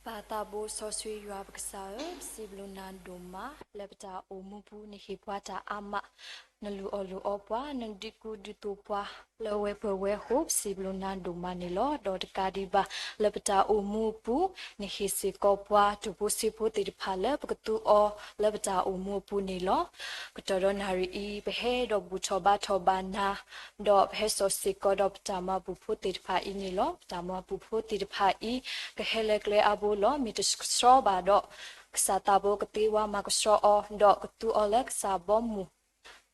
ပါတာဘိုဆောဆွေရွာပကစားစီဘလူနန်ဒိုမာလက်ပတာအိုမူပူနေဟေပွားတာအမနလူအလူအပွားနန်ဒီကူဒီတိုပွားလောဝဲပွဲဝဲဟုတ်စီဘလူနန်ဒိုမာနေလောဒေါ်တကာဒီဘာလက်ပတာအိုမူပူနေဟေစီကောပွားတူပူစီပူတီဖာလပကတူအောလက်ပတာအိုမူပူနေလောကတော်ရနာရီဘဟဲဒေါ်ဘူချောဘာထောဘာနာဒေါ်ဘဟဲဆိုစီကောဒေါ်ပတာမပူဖူတီဖာအင်းနေလောပတာမပူဖူတီဖာအီကဟဲလကလေအဘူလောမီတစစရောဘာဒေါ်ကစားတာဘောကတိဝါမကစရောအောဒေါ်ကတူအောလက်စာဘောမူ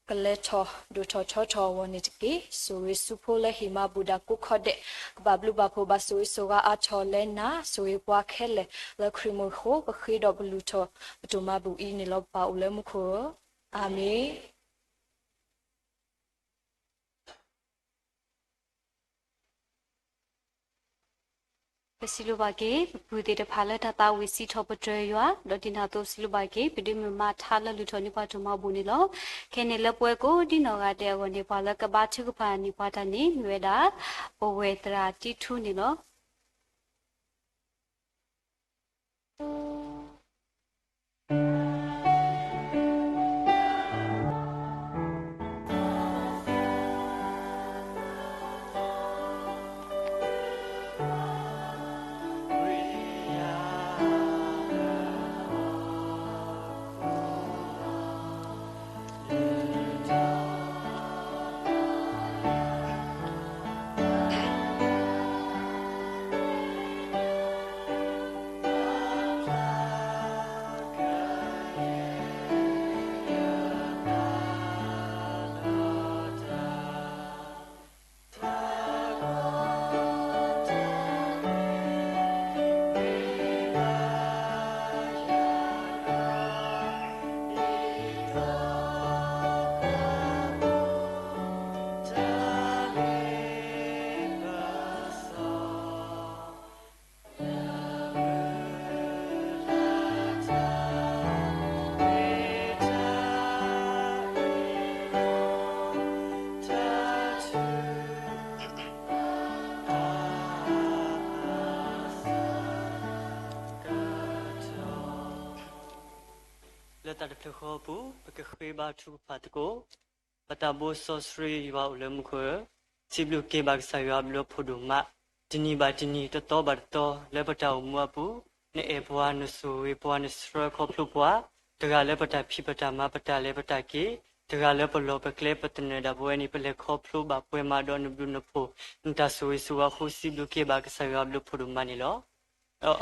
ကလေချောဒူချောချောချောဝနိတကေဆိုရစုဖိုလဟိမဘူဒါကုခဒေကဘဘလူဘဖိုဘဆိုရဆိုကအချောလဲနာဆိုရပွားခဲလေလခရီမိုခိုပခိဒဘလူချောပတူမဘူအီနီလောပါဦးလဲမှုခိုအာမင်ပစီလိုပါကေဘူတေတဖာလက်တာဝီစီထောပတရွာဒေါ်တင်နာတိုစီလိုပါကေပဒီမမထားလလူထောနိပါထမဘူနီလောခဲနေလပွဲကိုဒီနောကတဲ့ဝနေပါလကဘာချုကဖာနိပါတနိမြွေတာဘဝေတရာတိထုနီလောလက်တတဖခောပူပကခေဘာထုဖတ်ကိုပတဘောဆောစရီဝါလမှုခစီဘလူကေဘတ်ဆာယဘလဖုဒုမတနီဘာတနီတတော်ဘတ်တော်လက်ပတောမွားပူနေအဘွားနဆူဝေဘွားနစရခောပလူဘွားတကလက်ပတဖိပတမပတလက်ပတကေတကလက်ပလောပကလေပတနေဒဘွေနီပလက်ခောပလူဘပွေမာဒွန်ဘလူနဖိုနတဆူဝေဆူဝခုစီဘလူကေဘတ်ဆာယဘလဖုဒုမနီလော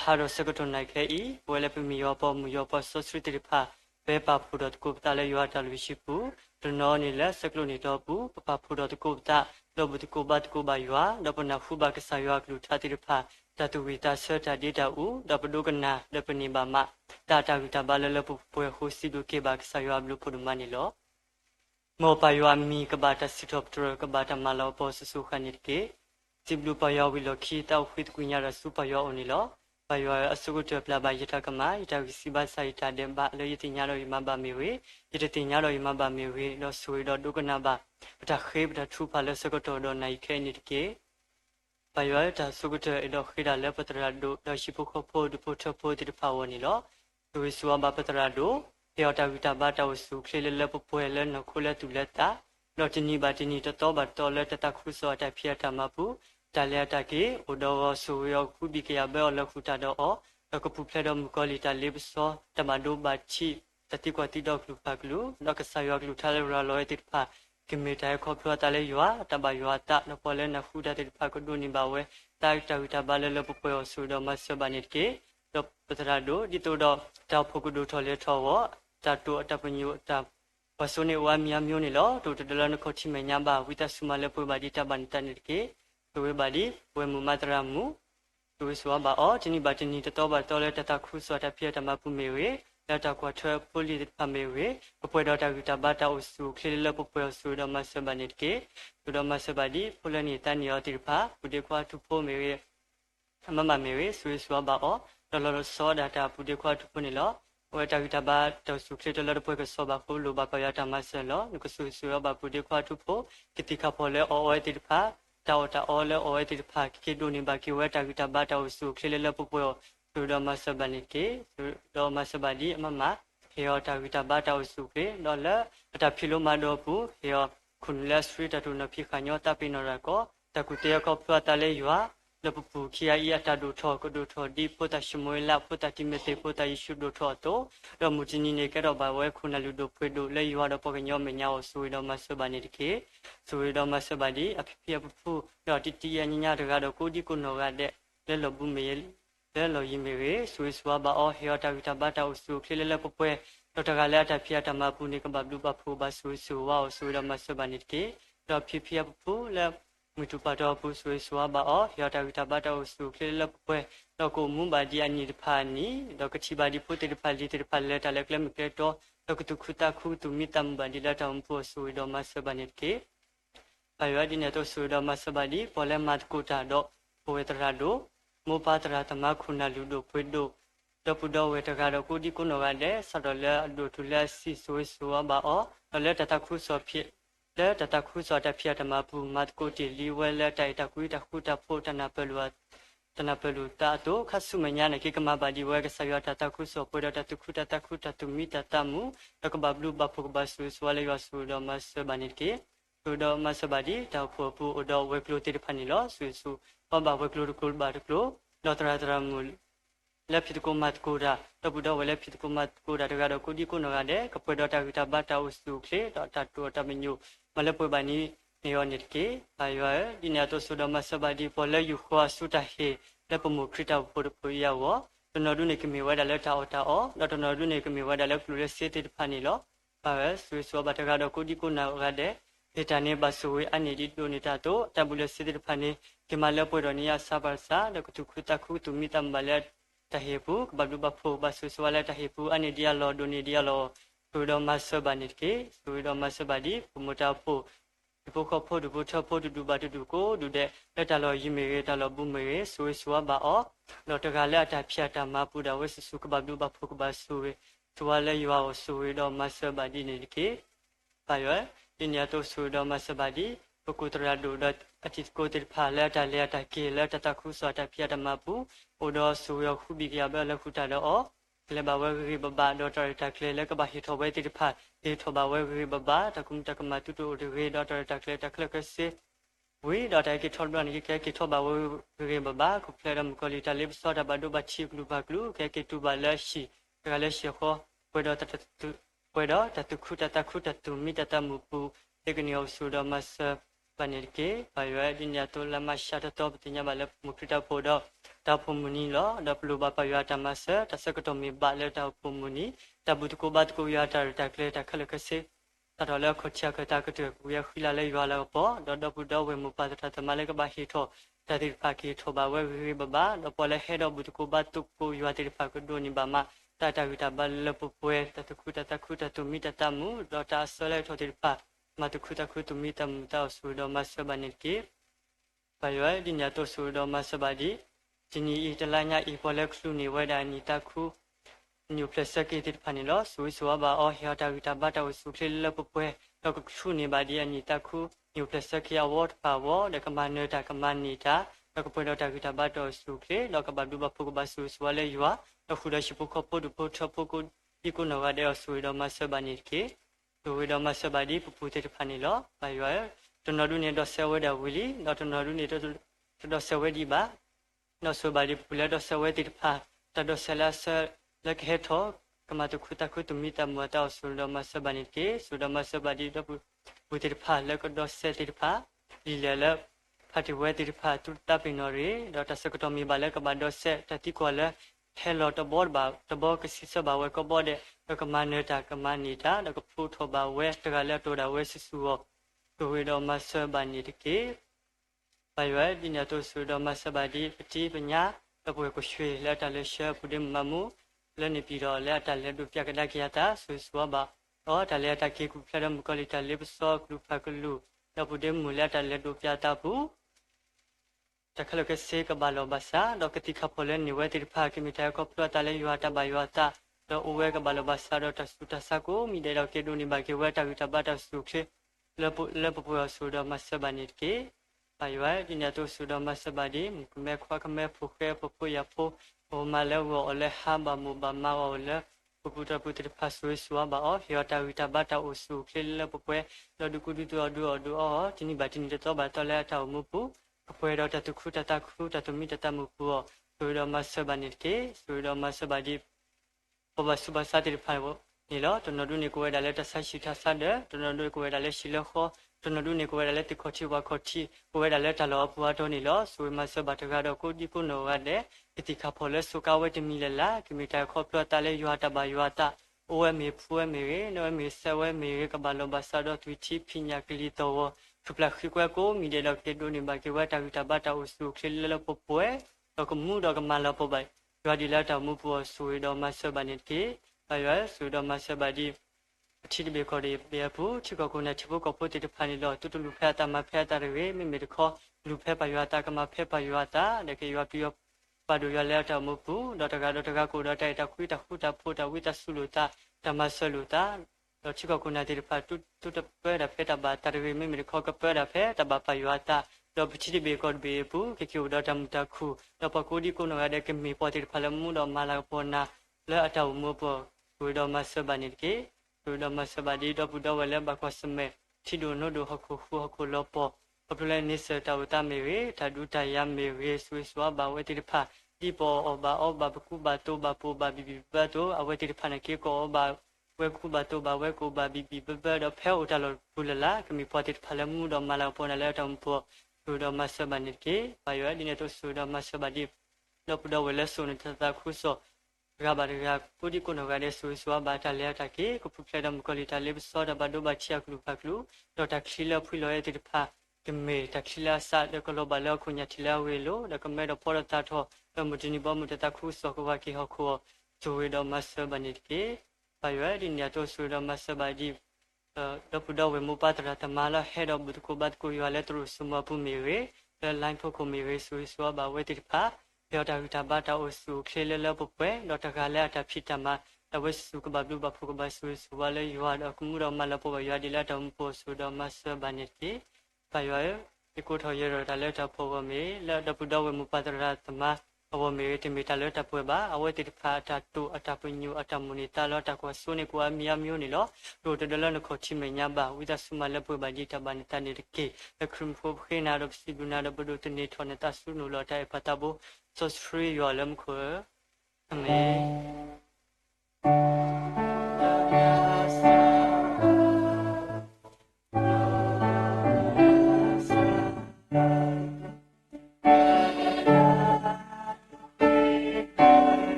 ဟာရစကတုန်နိုင်ခဲဤဝဲလက်ပမီယောပေါ်မူယောပေါ်ဆောစရီတိဖာဘေပါဖူဒတ်ကုပတာလေယောတာလူရှိပူဒနောနီလက်စကလုနီတော့ပူပပဖူဒတ်ကုပတာလောဘတ်ကုဘတ်ကုဘယောဒပနာဖူဘကဆာယောကလူထာတိရဖာတတူဝီတာဆောတာဒေတာဦးဒပဒုကနာဒပနိဘာမတာတာဝီတာဘလလပပွေဟိုစီဒုကေဘကဆာယောဘလူဖုဒမနီလောမောပယောမီကဘာတာစီတော့တရကဘာတာမလောပေါ်ဆဆုခနိကေစီဘလူပယောဝီလောခီတောခွိတကွညာရစုပယောအနီလောပယောအစုကုတပလာဘယတကမယတဝီစီဘဆိုင်တာဒေဘလေယတိညာရောယမဘာမီဝေယတတိညာရောယမဘာမီဝေလောဆွေတော့ဒုကနာဘပတခေပတထူဖာလစကတောတော့နိုင်ခဲနိကေပယောတာစုကုတအလောခိဒါလေပတရာဒုလောရှိဖခဖို့ဒုဖို့ထဖို့တိဖာဝနီလောသူဝီဆွာဘပတရာဒုယောတာဝီတာဘတာဝစုခလေလေပပွဲလေနခုလေတူလက်တာလောတနီဘာတနီတတော်ဘတော်လေတတခုစောတဖိယတာမပူတလျတာကေဥဒောဆူယောခုဘိကယဘေလခုတာတော့လကပူဖလက်တော်မူကောလီတာလေပစောတမဒိုဘချီတတိကွာတိတော့ကလူဖကလူနောက်ကဆာယောကလူထားလေရလောတိဖာကမေတိုင်ခေါပလတာလေယောတဘယောတာနပေါ်လေနဖူတာတိဖာကဒိုနီဘဝဲတိုက်တဝီတာဘလေလပပွေဆူတော်မဆဘနိကေတော့ပတရာဒိုဒီတိုတော့တောက်ဖုကဒိုထော်လေထောဝတတူအတပညူတာပစုနေဝါမြမျိုးနေလောတူတလနခေါတိမညာဘာဝိတဆုမလေပွေဘာဒီတဘန်တနိကေသူဝေဘာဒီဝေမူမတရာမူသူဝေဆွာဘာအောဒီနီဘာတနီတတော်ဘာတော်လဲတတခုဆွာတပြည့်တမပူမေဝေလက်တကွာထွဲပိုလီဖမေဝေပပွဲတော်တာကတဘတာအစုခလလပပွဲဆူတော်မဆဘနိကေသူတော်မဆဘဒီဖလနီတန်ယောတိဖာပုဒေခွာထုဖိုမေဝေအမမမေဝေဆွေဆွာဘာအောတော်လောစောဒတာပုဒေခွာထုဖိုနေလောဝေတာကတဘတော်စုခလလပွဲကစောဘာခိုလိုဘာပယတာမဆလောနုကဆူဆွာဘာပုဒေခွာထုဖိုကတိခဖောလေအောဝေတိဖာတောတာအော်လေအော်တိဖာကေဒိုနေဘာကေဝဲတာဂီတာဘာတာဆူခလေလပပွေ ဆိုတော့မဆဘနိကေဆိုတော့မဆဘဒီအမမဟေယောတာဝိတာဘာတာစုကေတော့လအတာဖီလိုမတော့ဘူးဟေယောခုနလက်စထရီတတူနဖိခညောတပိနော်ရကောတကုတေကောဖတ်တလေယွာလပပူခီယာအတာဒုထောကဒုထောဒီပိုတရှမွေလာပိုတတိမတေပိုတယေရှုဒုထောတော့ရမူချီနီနေကတော့ဘာဝဲခုနလူဒုဖွေဒုလေယွာတော့ပကညောမညာဆိုတော့မဆဘနိတကေဆိုတော့မဆဘဒီအဖိပပူတော့တီတီယညညာတကတော့ကိုဒီကိုနော်ကတဲ့လဲလဘူးမေလဲလော်ယီမေရေဆွေးစွာဘာအောဟေယတာဝိတာဘာတာအစုခလလပပွဲတော့တကလည်းအတဖျားတမပူနေကဘလူပဖူဘဆွေးစွာဆွေးရမဆဘနိတကေတော့ဖိပူလဲမတူပါတော့ဘူးဆွေးစွာဘာအောဟေယတာဝိတာဘာတာအစုခလလပပွဲတော့ကိုမွန်ဘာဒီအနိတဖာနီတော့ကတိဘာဒီဖုတေတဖာလီတေတဖာလဲတလည်းကလမကေတော့တော့ကတုခုတာခုတူမီတမ်ဘာဒီလာတမ်ဖို့ဆွေးတော့မဆဘနိတကေပါရဒီနေတော့ဆွေးတော့မဆဘဒီပေါ်လဲမတ်ကိုတာတော့ပိုဝေတရာတော့မောပါတရာတမခုနလူတို့ဖွေတို့တပူတော်ဝေတကတော့ကိုဒီကုနောကလည်းဆတော်လဲအဒုထလက်စီဆွေးဆွာဘာအောလဲတတခုစောဖြစ်လဲတတခုစောတဖြစ်တမပူမတ်ကိုတီလီဝဲလဲတိုက်တကွေးတခုတဖို့တနာပလွာတနာပလူတာတော့ခဆုမညာနေကိကမဘာဒီဝဲကဆရတတခုစောပွေတတခုတတခုတတုမီတတမှုတကဘဘလူဘဖုကဘဆွေးဆွာလေရဆူတော်မဆဘနိကေဆိုတော့မဆဘဒီတောက်ဖို့ပူအတော်ဝဲကလိုတိဖာနီလောဆွေးဆူပဘဝဲကလိုကိုဘာတကလိုလောတရာတရာမူလက်ဖြစ်ကိုမတ်ကိုရာတပူတော့ဝဲလက်ဖြစ်ကိုမတ်ကိုရာတကတော့ကိုဒီကိုနော်ကတဲ့ကပွေတော့တာဂီတာဘတ်တာဥစုခေတော့တတူတမညုမလက်ပွေပါနီနေရောနစ်ကေဘာရွာဒီနေတော့ဆိုတော့မဆဘဒီပေါ်လက်ယူခွာစုတဟေလက်ပမှုခရတာပို့ပို့ရောတနော်ဒုနေကမီဝဲတယ်လက်တာအော်တာအော်တော့တနော်ဒုနေကမီဝဲတယ်လက်ဖလူလက်စေတေဖာနီလောဘာပဲဆွေးဆွာဘတ်တကတော့ကိုဒီကိုနော်ကတဲ့ဒေတာနေပါဆိုဝဲအနေဒီတိုနေတာတော့တဘူလက်စေတေဖာနီကမလပွေတော့နီယာဆဘာစာဒကတုခတခုတူမီတမ်ဘလက်တဟေပုဘဘလူဘဖိုဘဆူဆွာလက်တဟေပုအနေဒီယာလောဒိုနီဒီယာလောဆူတော်မဆဘနိကေဆူတော်မဆဘဒီပမတာဖိုဒီပုခဖို့ဒီပုထဖို့ဒူဘတူကိုဒူတဲ့လက်တလောယီမေရတလောဘူမေရဆွေဆွာဘာအောလောတကလက်အတဖြတ်တမပူဒဝဆစုကဘလူဘဖိုကဘဆူဝေသူဝလဲယောဆူတော်မဆဘဒီနိကေပါယောဒီညတော့ဆူတော်မဆဘဒီပကုတရာဒူဒအတိကိုတိဖာလက်တလက်တကေလက်တတခုစောတဖြတ်တမပူအိုတော်ဆူရခုဘီကရဘလက်ခုတတော့ကလေဘဝဂရိဘဘာဒေါ်တာတကလေလကဘာဟီထောဘဲတိဖာဒီထောဘဝဂရိဘဘာတကုမ်တကမတူတူဒီဂရိဒေါ်တာတကလေတကလကစေဝီဒေါ်တာကေထောဘန်ကေထောဘဝဂရိဘဘာခုဖလေရမ်ကိုလီတလိဘစောတဘဒိုဘချိကလူဘကလူကေတူဘလက်ရှိကလည်းရှိခောဝေဒေါ်တတူဝေဒေါ်တတခုတတခုတတူမီတတမှုပူတေကနီအောဆူဒမဆပနိကေဘာယောဒီညတိုလမရှာတတော့ပညာဘလမုခိတဖို့တော့တဖုန်မနီလောဒပလူဘပယောတမဆတစကတော်မီဘလက်တဖုန်မနီတဘူတကိုဘတ်ကိုရတာတကလေတခလကစေတတော်လည်းခချကတကတဲ့ကူရခိလာလေရွာလောပေါ်ဒဘူဒဝေမူပါတတမလည်းကဘာဟီထောတတိဖာကီထောဘဝေဝေဘဘာဒပေါ်လည်းဟဲတော့ဘူတကိုဘတ်တုကိုရွာတိဖာကဒိုနီဘာမတတဝိတဘလပပွဲတတခုတတူမီတတမှုဒေါ်တာဆလဲထောတိဖာမတခုတခုတူမီတမ်တောဆူတော်မဆဘနိကေဘာယောဒီညတော့ဆူတော်မဆဘဒီဒီနီအတလာညာအပေါ်လက်ခလူနေဝဒနီတခုညူပလက်စကေတိဖာနီလောဆူဆွာဘာအောဟီတာဝီတာဘတာဝဆူဖလလပပွဲတော့ခလူနေပါဒီအနီတခုညူပလက်စကေအဝတ်ပါဝဒကမနေတာကမနေတာတော့ကပွဲတော့တာဝီတာဘတာဆူခေတော့ကဘဒူဘဖုကဘဆူဆွာလေယွာတော့ခုဒရှိပုခပုဒုပုထပုကုဒီကုနောကတဲ့ဆူတော်မဆဘနိကေသူဝေတော်မဆဘဒီပပူတေဖာနီလောဘာယောတနော်ဒုနေတော့ဆဝဲဒါဝီလီတော့တနော်ဒုနေတော့ဆဝဲဒီဘာနော်ဆဘဒီပူလာတော့ဆဝဲတိဖာတတော့ဆလာဆလက်ဟေထောကမတခုတခုတမီတမတောဆူတော်မဆဘနိကေဆူတော်မဆဘဒီတော့ပူတေဖာလက်ကတော့ဆဲတိဖာဒီလေလဖတ်ဝဲတိဖာတူတပင်နော်ရီတော့တစကတော်မီဘာလက်ကဘာတော့ဆဲတတိကောလဲဟဲလောတဘောဘာတဘောကစီဆဘဝဲကဘောတဲ့ကမနေတာကမနေတာတော့ကဖူထောဘဝဲတကလည်းတိုးတာဝဲဆဆူရောသူဝေတော်မဆဘနိတကေဘာရွယ်ဒီညတော့ဆူတော်မဆဘဒီပတိပညာတပွဲကိုရွှေလက်တလည်းရှဲဖူတယ်မမှုလည်းနေပြီးတော့လက်တလည်းတို့ပြကဒကရတာဆူဆွာဘာတော့တလည်းတကေကုဖရမကလီတလေးပစောကလူဖကလူတော့ဖူတယ်မူလက်တလည်းတို့ပြတာဘူးတခလကစေကဘာလောဘာစာတော့ကတိခဖိုလဲနေဝဲတိဖာကမီတာကောပလတလည်းရွာတဘရွာတာတော့အဝဲကဘာလောဘာစာတော့တဆူတဆာကိုမိတဲ့တော့ကေဒိုနီဘာကေဝဲတာဝီတာဘတာဆူခေလပပူဆူတော့မဆဘနိကေ Aywa, di nato sudah masa badi, me kwa kame fuke popo ya po, ma le wo ole ha ba mu ba ma ole puputa puti pa su su ba o yo ta wi ta ba ta o su kle le pwe lo du ku du do o tini ba tini to ba to le ta mu pu pwe do ta tu khu ta khu ta tu mi ta mu pu o su do ma se ba ni ke su do ma se ba di po ba su ba sa ti pa wo ni lo to no du ni ko da le ta sa shi ta sa de to no du ko da le shi le kho to no du ni ko da le ti kho chi wa kho chi ko da le ta lo pu wa to ni lo su ma se ba ta ga do ko di ko no ga de ti kha pho le su ka we ti mi le la ki mi ta kho plo ta le ywa ta ba ywa ta o we mi phu we mi re no mi se we mi re ka ba lo ba sa do tu chi phi nya ki li to wo tu pla khi kwa ko mi de lo ke do ni ba ke wa ta wi ta ba ta o su kle le lo po pwe to ko mu do ka ma lo po ba ywa di la ta mu po su do ma se ba ni ke ba ywa su do ma se ba di ချစ်ဘေခေါ်ဒီဘေဘူးချစ်ကောကိုနဲ့ချစ်ဖို့ကောဖို့တိတဖာနေလို့တူတူလူဖက်တာမဖက်တာတွေမိမိတခေါ်လူဖက်ပါရွာတာကမဖက်ပါရွာတာတကယ်ရွာပြီးပါဒူရွာလဲတာမဟုတ်ဘူးတော့တကားကိုတော့တိုက်တာခွေးတာခုတာဖို့တာဝိတဆူလို့တာဓမ္မဆလူတာတော့ချစ်ကောကိုနဲ့တိတဖာတူတပဲတာဖက်တာပါတာတွေမိမိတခေါ်ကပဲတာဖက်တာပါရွာတာတော့ချစ်ဘေခေါ်ဘေဘူးကေကျိုတော့တမတခုတော့ပကိုဒီကိုနော်ရတဲ့ကမီပေါ်တိတဖာလမှုတော့မလာပေါ်နာလဲအတောင်မပေါ်ဝိတော့မဆဘနိကေdo ma sabadi do budo wala ba ko sme ti do no do hakku lo po popule ni se ta uta me we ta du ta ya me we swi swa ba we ti pha ti po o ba ku ba to ba po ba bi ba to a we ti pha na ke ko ba we ku ba to ba we ko ba bi ba do phe o ta lo bulala kami po ti pha la mu do ma la po na le ta po do ma sabani ke ba yo di ne to so do ma sabadi do budo wala so ne ta khu so ga ba ga ko di ko no ga de so ba ta le ta ke ko pu phle da mu ko li ta le so da ba do ba chia klu pa klu do ta khli la phu lo ye ti pha ke me ta khli la sa de ko lo ba lo khu nya thi la we lo da ko me do pho da ta tho da mu ti ni ba mu ta khu so ko ba ke ho ko so we do ma sa ba ni ke ba yo di nya to so do ma sa ba di do pu do we mu pa ta ta ma la he do bu ko ba ko yo le tru su ma pu me we la line pho ko me we so ba we ti phaပြောတာတာဘာတာအဆူခေလလပပွဲတော့တကလည်းတာဖြစ်တမှာတဝဆူကဘဘလူဘဖုကဘဆူဆူဝလည်းရွာတော့ကမှုတော့မလပရွာဒီလာတော့ပို့ဆူတော့မဆဘနိတိပရွာဒီကိုထော်ရတော့လည်းတော့ပို့ဝမေလက်တော့ဘုဒ္ဓဝေမူပတရသမအဝမေတိမိတလည်းတပွဲပါအဝတိဖာတာတူအတပညူအတမူနီတလောတကွာဆုနေကွာမီယာမျိုးနေလို့တို့တလလခေါ်ချိမညာပါဝိသဆုမလည်းပွဲပါဒီတပန်တနေတကေခရမ်ဖို့ခေနာတော့စီဘနာတော့ဘဒုတနေထောနေတဆုနုလောတဲ့ပတဘောSo free your limb core. Amen.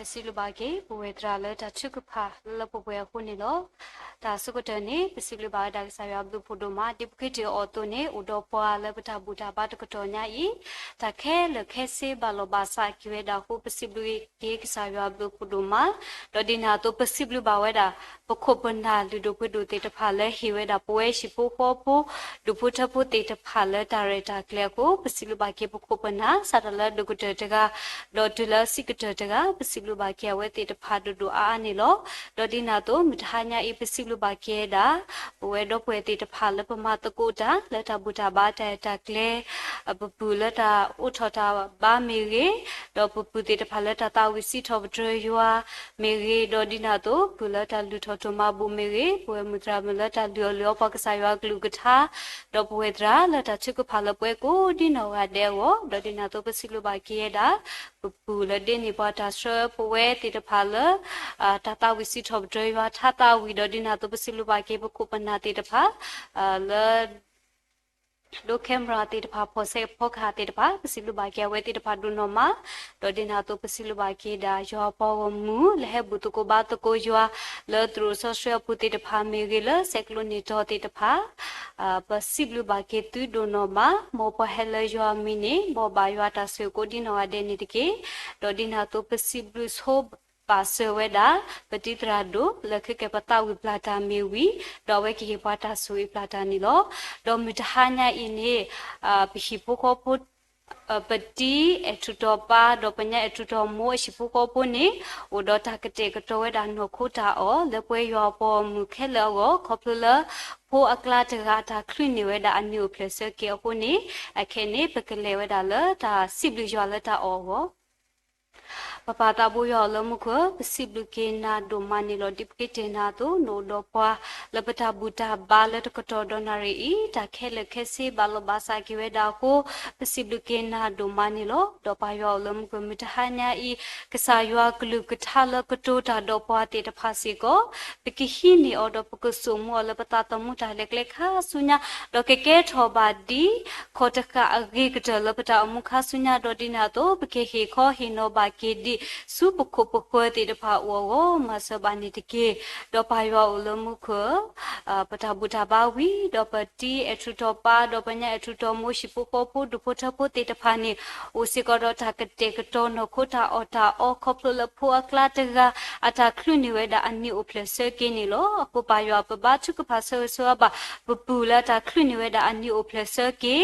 Pesilubage, Buedrale, Tachukupa, Lapoe Hunilo, Tasukotani, Pesiluba, Dagsaya Puduma, Dipkiti Otone, Udopoa, Lebata Buta Batakotonai, Take, Le Kese, Balobasa, Kiweda, who Pesibui, Saya Puduma, Dodinato, Pesiblu Baweda, Pocopana, Ludopudu, Teta Pale, Hiweda Poe, Shipu Popo, Duputapu, Teta Pale, Tareta, Clerco, Pesilubake, Pocopana, Satala, Dugutega, Dotula, Sikatega, Pesilu. Bakia weti te padu do anilo dodina to mithanya ipesilu bakia da wedo weti te phala pamata kota leta buta bata ta kle abula ta uthota ba mege do puputi te phala ta wisi thobdre yua mege dodina to pula ta luthoto ma bu mege pwe mutra mala ta lyo paksa yua glugata do pwedra leta chiku phala pwe ko dino wa dewo dodina to pesilu bakia da pula deni bata sho Poe ti the pala, Tata we sit of driver, Tata we dodina to Basiluba gave a coupon at the pa, do camera ti the papa say poka ti the pa, Basiluba gave away the padunoma, dodina to Basiluba da, your power moo, lehebutuko batoko, you are le through social put it pa megilla, seclonito ti the pa, Basiluba gave to donoma, mopo hella your mini, boba yuata so godino adenitike, dodina to Basiblus hope. ပါဆဝဲတာပတိတရာဒိုလက်ခကပတာဝိပလာတာမေဝီတော့ဝဲကေပွားတာဆွေပလာတာနီလောတော့မြတဟာညာအင်းနေပိဟိပိုကိုပုပတိအထုတော်ပါတော့ပညာအထုတော်မိုးရှိဖို့ကိုပုနေဟိုတော့တာကတဲ့ကတော်ဝဲတာနှုတ်ခုတာအောလက်ပွဲရောပေါ်မူခဲလောကိုခေါပလဖိုအကလာတကတာခရင်းနေဝဲတာအနုပလစကေပုနေအခဲနေပကလေဝဲတာလတာစိဘလူရွာလက်တာအောကိုပပတာဘူယောလမှုခပစိဘလူကေနာဒိုမနီလိုဒီပကေတေနာတိုနိုဒိုပွာလပတာဘူတာဘာလက်တကတော်ဒနာရီတာခဲလက်ခဲစီဘာလဘာစာကေဝဲတာကိုပစိဘလူကေနာဒိုမနီလိုဒေါ်ပါယောလမှုခမတဟာညာဤကဆာယောကလူကထာလကတိုတာဒေါ်ပွာတေတဖာစီကိုပကိဟီနီအော်ဒေါ်ပကဆုမောလပတာတမှုတာလက်လက်ခါဆုညာဒေါ်ကေကေထောဘာဒီခေါတကအဂေကတလပတာအမှုခါဆုညာဒေါ်ဒီနာတိုပကေဟေခောဟီနိုဘာကေဒီစုပခုပခွေတေတဖာဝောမဆဘာနီတကေဒေါ်ပါယောလမှုခပတာဘူတာဘာဝီဒေါ်ပတီအထုတော်ပါဒေါ်ပညာအထုတော်မိုးရှိပုပပုဒုပထပုတေတဖာနီအိုစီကောဒေါ်တာကတေကတော်နခုတာအော်တာအောခေါပလဖူအကလာတကအတာခလူနေဝဲတာအနိအိုပလဆကေနီလောပပယောပဘာချုကဖာဆဆဝဘာပပူလာတာခလူနေဝဲတာအနိအိုပလဆကေ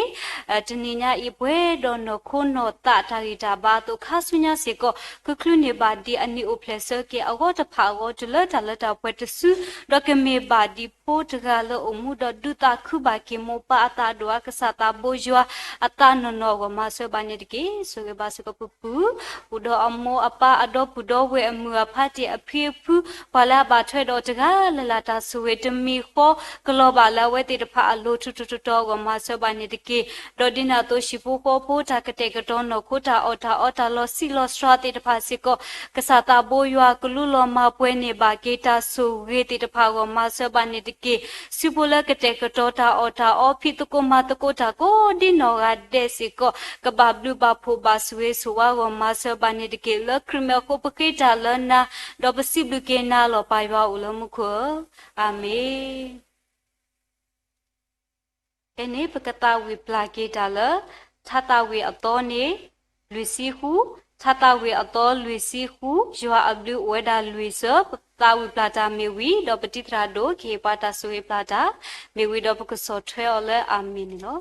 တနိညာဤပွဲတော်နခုနောတတာရီတာဘာတုခါဆုညာစေကောကခလူနေဘာဒီအနိအိုပလဆကေအောတဖာအောတလတလတာပွဲတဆုဒေါကမေဘာဒီပိုတကလောအမှုတော်ဒုတာခုဘာကေမောပါအတာဒွာကဆတာဘိုယွာအတာနနောကမဆဘာနေတကေဆိုကဘာစကပပူဘူဒေါအမောအပါအတော့ဘူဒေါဝဲအမှုအဖတ်တီအဖေဖူဘာလာဘာထွဲ့တော့တကလလာတာဆွေတမီခောကလောဘာလာဝဲတေတဖာအလိုထူထူတော့ကမဆဘာနေတကေဒေါဒီနာတိုရှိဖို့ပေါ်ပိုတာကတဲ့ကတော့နခိုတာအော်တာလောစီလောစထရာတေတဖာစီကောကဆတာဘိုယွာကလူလောမပွဲနေပါကေတာဆိုဝေတေတဖာကမဆဘာနေတကေစီပိုလကတဲ့ကတော့တာအော်တာအော်ဖီတကိုမတကိုတာကိုဒီနောကတဲ့စီကောကဘာဘလူဘာဖိုဘာဆွေဆိုဝါကမဆဘာနေတကေလခရမေကိုပကေတာလနာဒေါ်ပစီဘလူကေနာလောပါယောဦးလမှုခအာမေအနေပကတာဝီပလာကေတာလသာတာဝီအတော်နေလူစီဟုသာတာဝီအတော်လူစီဟုယွာအဘလူဝဲဒါလူဆပ်တာဝီပလာတာမေဝီဒေါ်ပတိထရာဒိုကေပါတာဆွေပလာတာမေဝီဒေါ်ပကဆောထွဲော်လဲအာမင်နော်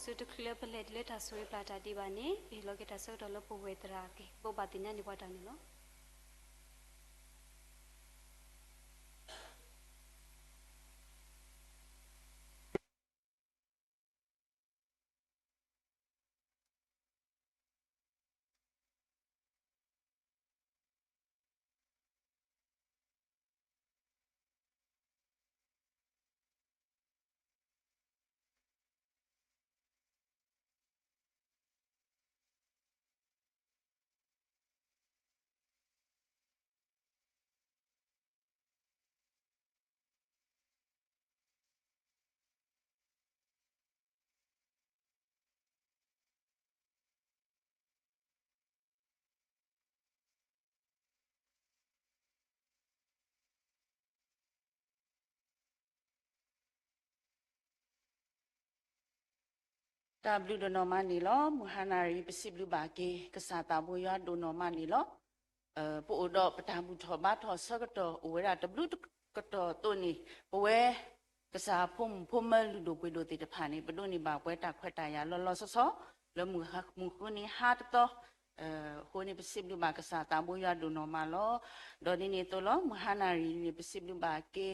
ဆုတခလပလက်လက်တာဆွေပလာတာဒီပါနေဘီလောကတာဆောတော်လပဝေတရာကေဘောပါတင်ညာနေပွားတာနေနော် တာဘလူဒနော်မနီလောမူဟာနာရီပစီဘလူဘာကေကစားတာဘူယာဒိုနော်မနီလောပို့တော့ပတာမှုထောဘာထောဆကတော့ဝဲတာတဘလူကတော့တိုနီဘဝဲကစားဖုံမလူဒိုပွေဒိုတေတဖာနေဘဒိုနီဘာပွဲတာခွက်တာရလောလောဆောလမူခုနီဟာတတော့ဟိုနေပစီဘလူဘာကစားတာဘူယာဒိုနော်မလောဒေါ်ဒီနေတိုလောမဟာနာရီနေပစီဘလူဘာကေ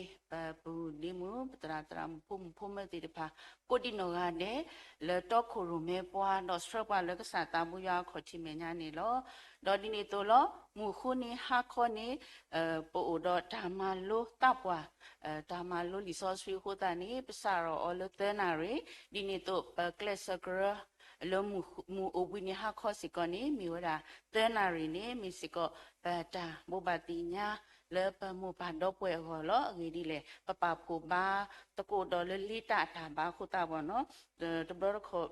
ဘူဒီမူပတရာတရာဖုံမတေတဖာကိုဒီနောကတဲ့လေတော့ခိုရမဲပွားတော့စထရပွားလကစားတာဘူယာခေါ်ချီမညာနေလောဒေါ်ဒီနေတိုလောမူခုနီဟာခေါနေပို့တော့ဓမ္မလိုတပ်ပွားဓမ္မလိုလီဆော့ဆွေဟိုတာနေပစာရောအလတဲနာရီဒီနေတိုကလစဂရလောမူအဝိနေဟာခေါစီကနေမီဝရာတဲနာရီနေမီစီကောပတာဘောဘာတိညာလေပမဘာတော့ပွဲဟောလောအငေဒီလေပပဖိုဘာတကိုတော်လလီတာတာဘာခုတာဘောနော်တဘရခေါ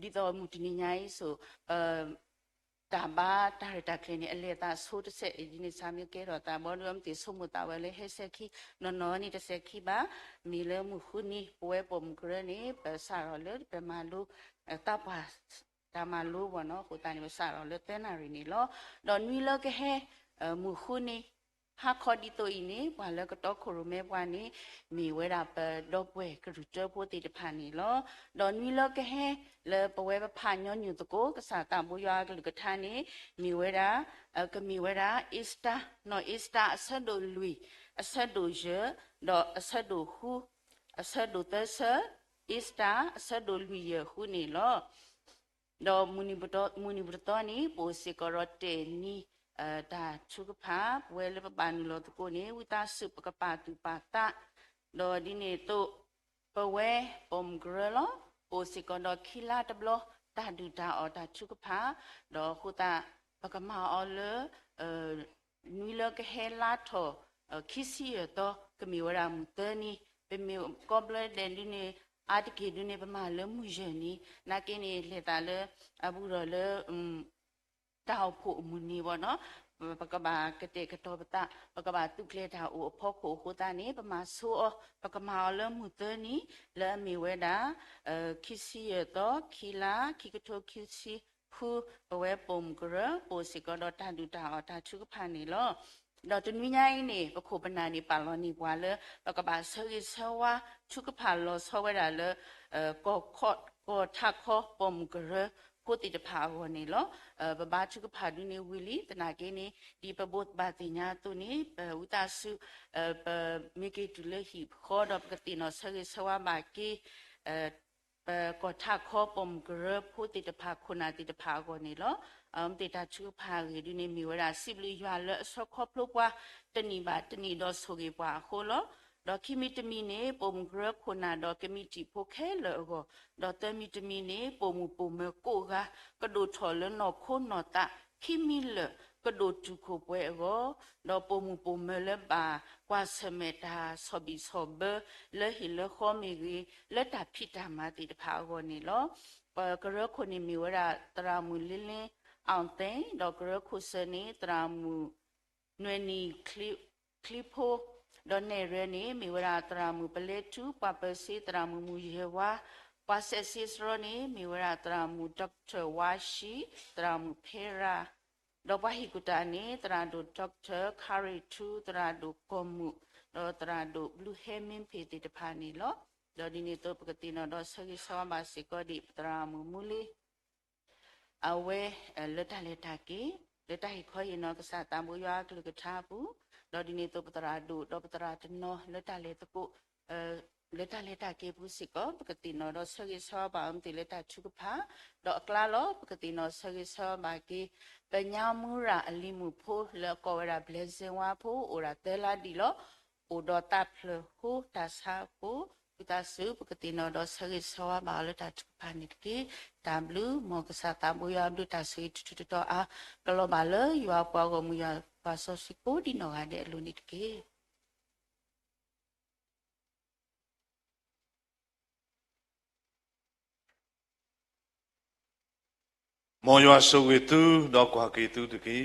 ဒီတော်မူတနိညာဤဆိုတာဘာတာရတာကလင်းအလေတာဆိုတဆက်ဒီနေစာမျိုးကဲတော့တာဘောရမ်တီဆုမတာဝဲလေဟဲဆက်ခီနော်နီတဆက်ခီဘာမီလေမှုခုနီပွဲပုံကရနေပစာရလေပမာလူတပ်ပါတာမလူဘောနော်ခုတာနေပစာရလေတဲနာရီနီလောတော့နွီလကဟဲမှုခုနီဟာခေါ်ဒီတိုအင်းနေဘာလဲကတော့ခိုရမဲပွားနေမီဝဲတာပတော့ပွဲကရူချပိုတီတဖာနေလောတော့နွီလကဟဲလေပဝဲပဖာညောညူတကိုကစားတာဘူရွာကလကထာနေမီဝဲတာကမီဝဲတာအစ္စတာနော်အစ္စတာအဆက်ဒိုလူအဆက်ဒိုဂျတော့အဆက်ဒိုဟူအဆက်ဒိုတဆာအစ္စတာအဆက်ဒိုလူရဟူနေလောတော့မူနီဘတော်နီပိုစီကရတေနီဒါချုကဖာဝဲလပပန်လောတကိုနေဝိတာစုပကပါတူပါတာဒေါ်ဒီနေတော့ပဝဲပုံဂရလောပိုစီကတော့ခီလာတဘလတာဒူတာအော်တာချုကဖာဒေါ်ခုတာပကမာအော်လေနွီလကဟဲလာထောခီစီရတော့ကမီဝရာမူတနီပမီကောဘလဒန်ဒီနေအာတကေဒူနေပမာလမှုရနီနာကင်းနေလေတာလေအဘူရလေတောက်ဖို့မူနီဘောနော်ပကဘာကတဲ့ကတော့ပတာပကဘာတုကလေတာအိုဖောခိုဟိုတာနေပမာဆိုပကမာလမှုတနီလဲမီဝဲတာခီစီရတော့ခီလာခီကတိုခီစီဖူပဝဲပုံကရပိုစီကတော့တာဒူတာအတာချုကဖာနေလောတော့တနည်းညာနေပခုပနာနေပါလောနေပွာလေပကဘာဆောရီဆောဝါချုကဖာလောဆောဝဲတာလေကောခော့ကောထခောပုံကရကိုတိတဖာဟောနေလောဘဘာချုကဖာဒူနေဝီလီတနာကေနေဒီပဘုတ်ဘာတိညာတုနေဝိတာစုမိကေတူလေဟိခေါ်တော့ပကတိနောဆောရီဆောဝါမာကေก็ถ้าขอปมกระผู้ติดภาคนติดภาคนนี่ล้อติดชื่อภาคือดูในมีเวลาสิบลิยาเลสครอบลูกว่าตนีบาตนีดอสุกิว่าโคล้อดอกคิมิตมีเนปมกระคนดอกคิมิจิโพเคเลก็ดอกเตมิตมีเนปมเมโกกะกระโดดถอลนอโคนนอตะคิมิเลกระโดดจุโคเปก็ดอกปมเมเลบากว่าสเมตาสบิสบเลหิเลข้อมีกีเลตัดพิธามาติดภาคนนี่ล้อกระคนนี้มีเวลาตรามุลิเลอันเตดอกกระคุสนีตรามุนวนีคลิปโพดอนเนเรนีมีเวลาตรามุเปเลตูปาเปซีตรามุเยวาปาเซซิสโรนีมีเวลาตรามุด็อกเตอร์วาชีตรามุเพราดอกว่าฮิกุตานีตราดูด็อกเตอร์คาริทูตราดูกอมุดอกตราดูบลูเฮมินเพติตพานีล้อดอกดินีโตปกตินดอกสกิสวาบาสิกอดิตรามุมุลีเอาเวเลตากีเลตาฮิคอยนอกษาตามบุยากลกทาปูดอกดินีโตปตราดูดอกปตราตโนเลตาตะกุเลตากีปุสิกอปกตินดอกสกิสวาบามติเลตาชุกพาดอกกลาล้อปกตินสกิสวาบากีปัญญามูระอลิมุโพเลกอเวราเบลเซวาโพโอราเตลาดิโลโอดอตาเพลโฮตาซาโพอุตาสุปกตินดอสกิสวาบาเลตาชุกพานิกีตามบลูมอกษาตามบุยาบลูตาสุตุตุตอากลอบาเลยูอาปวากมุยาปาโซสิโกดิโนกาเดลูนิกีမောယွာဆိုဝေတုတော့ကွာကေတုတကေ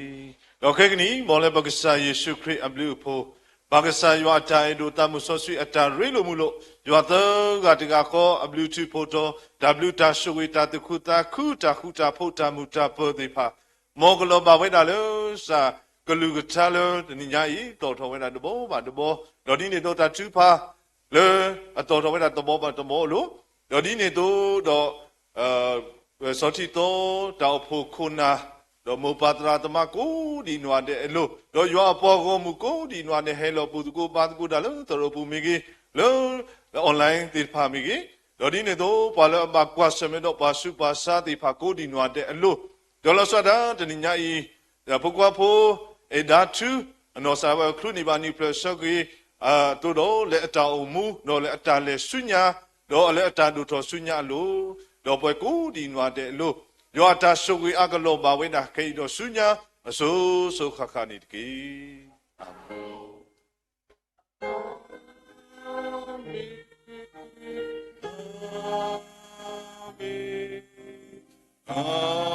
တော့ခေကနီမောလေဘကဆာယေရှုခရစ်အဘလူဖို့ ဘာကစားရွာတိုင်းတို့တမှုဆောဆွေအတာရိလိုမှုလို့ရွာတော့ကတကခေါ် W2 ဖို့တော့ W တာရှဝေတာတခုတာခုတာခုတာဖို့တာမူတာပေါ်ဒီဖာမောကလောပါဝဲတာလို့စာကလူကချလို့တနင်္ညာဤတော်တော်ဝဲတာတဘောပါတဘောတော်ဒီနေတော့တာ2ဖာလေအတော်တော်ဝဲတာတဘောပါတဘောလို့တော်ဒီနေတော့စောတိတော့တောက်ဖို့ခုနာတော့မောပါတရာတမကိုဒီနွားတဲ့အလို့တော့ရွာပေါ်ကိုမူကိုဒီနွားနဲ့ဟဲလောပူကိုပါကိုဒါလို့တော်ပူမီကြီးလို့ online တိဖာမီကြီးတော့ဒီနေတော့ပါလဘကွာစမေတော့ပါစုပါစာတိဖာကိုဒီနွားတဲ့အလို့ဒေါ်လာဆဒါတနညာဤပုကွာဖို့အဒါတူအနော်စာဘခရုနိဘာနိပလဆောကြီးတို့တော့လက်အတောင်မူတော့လက်အတာလက်ဆုညာတော့လက်အတာတို့တော်ဆုညာလို့တော့ပွဲကိုဒီနွားတဲ့အလို့ယောတာဆုဝေအကလောဘာဝေနာခေတော့ဆုညာအစိုးဆုခခနိတကေအာမင်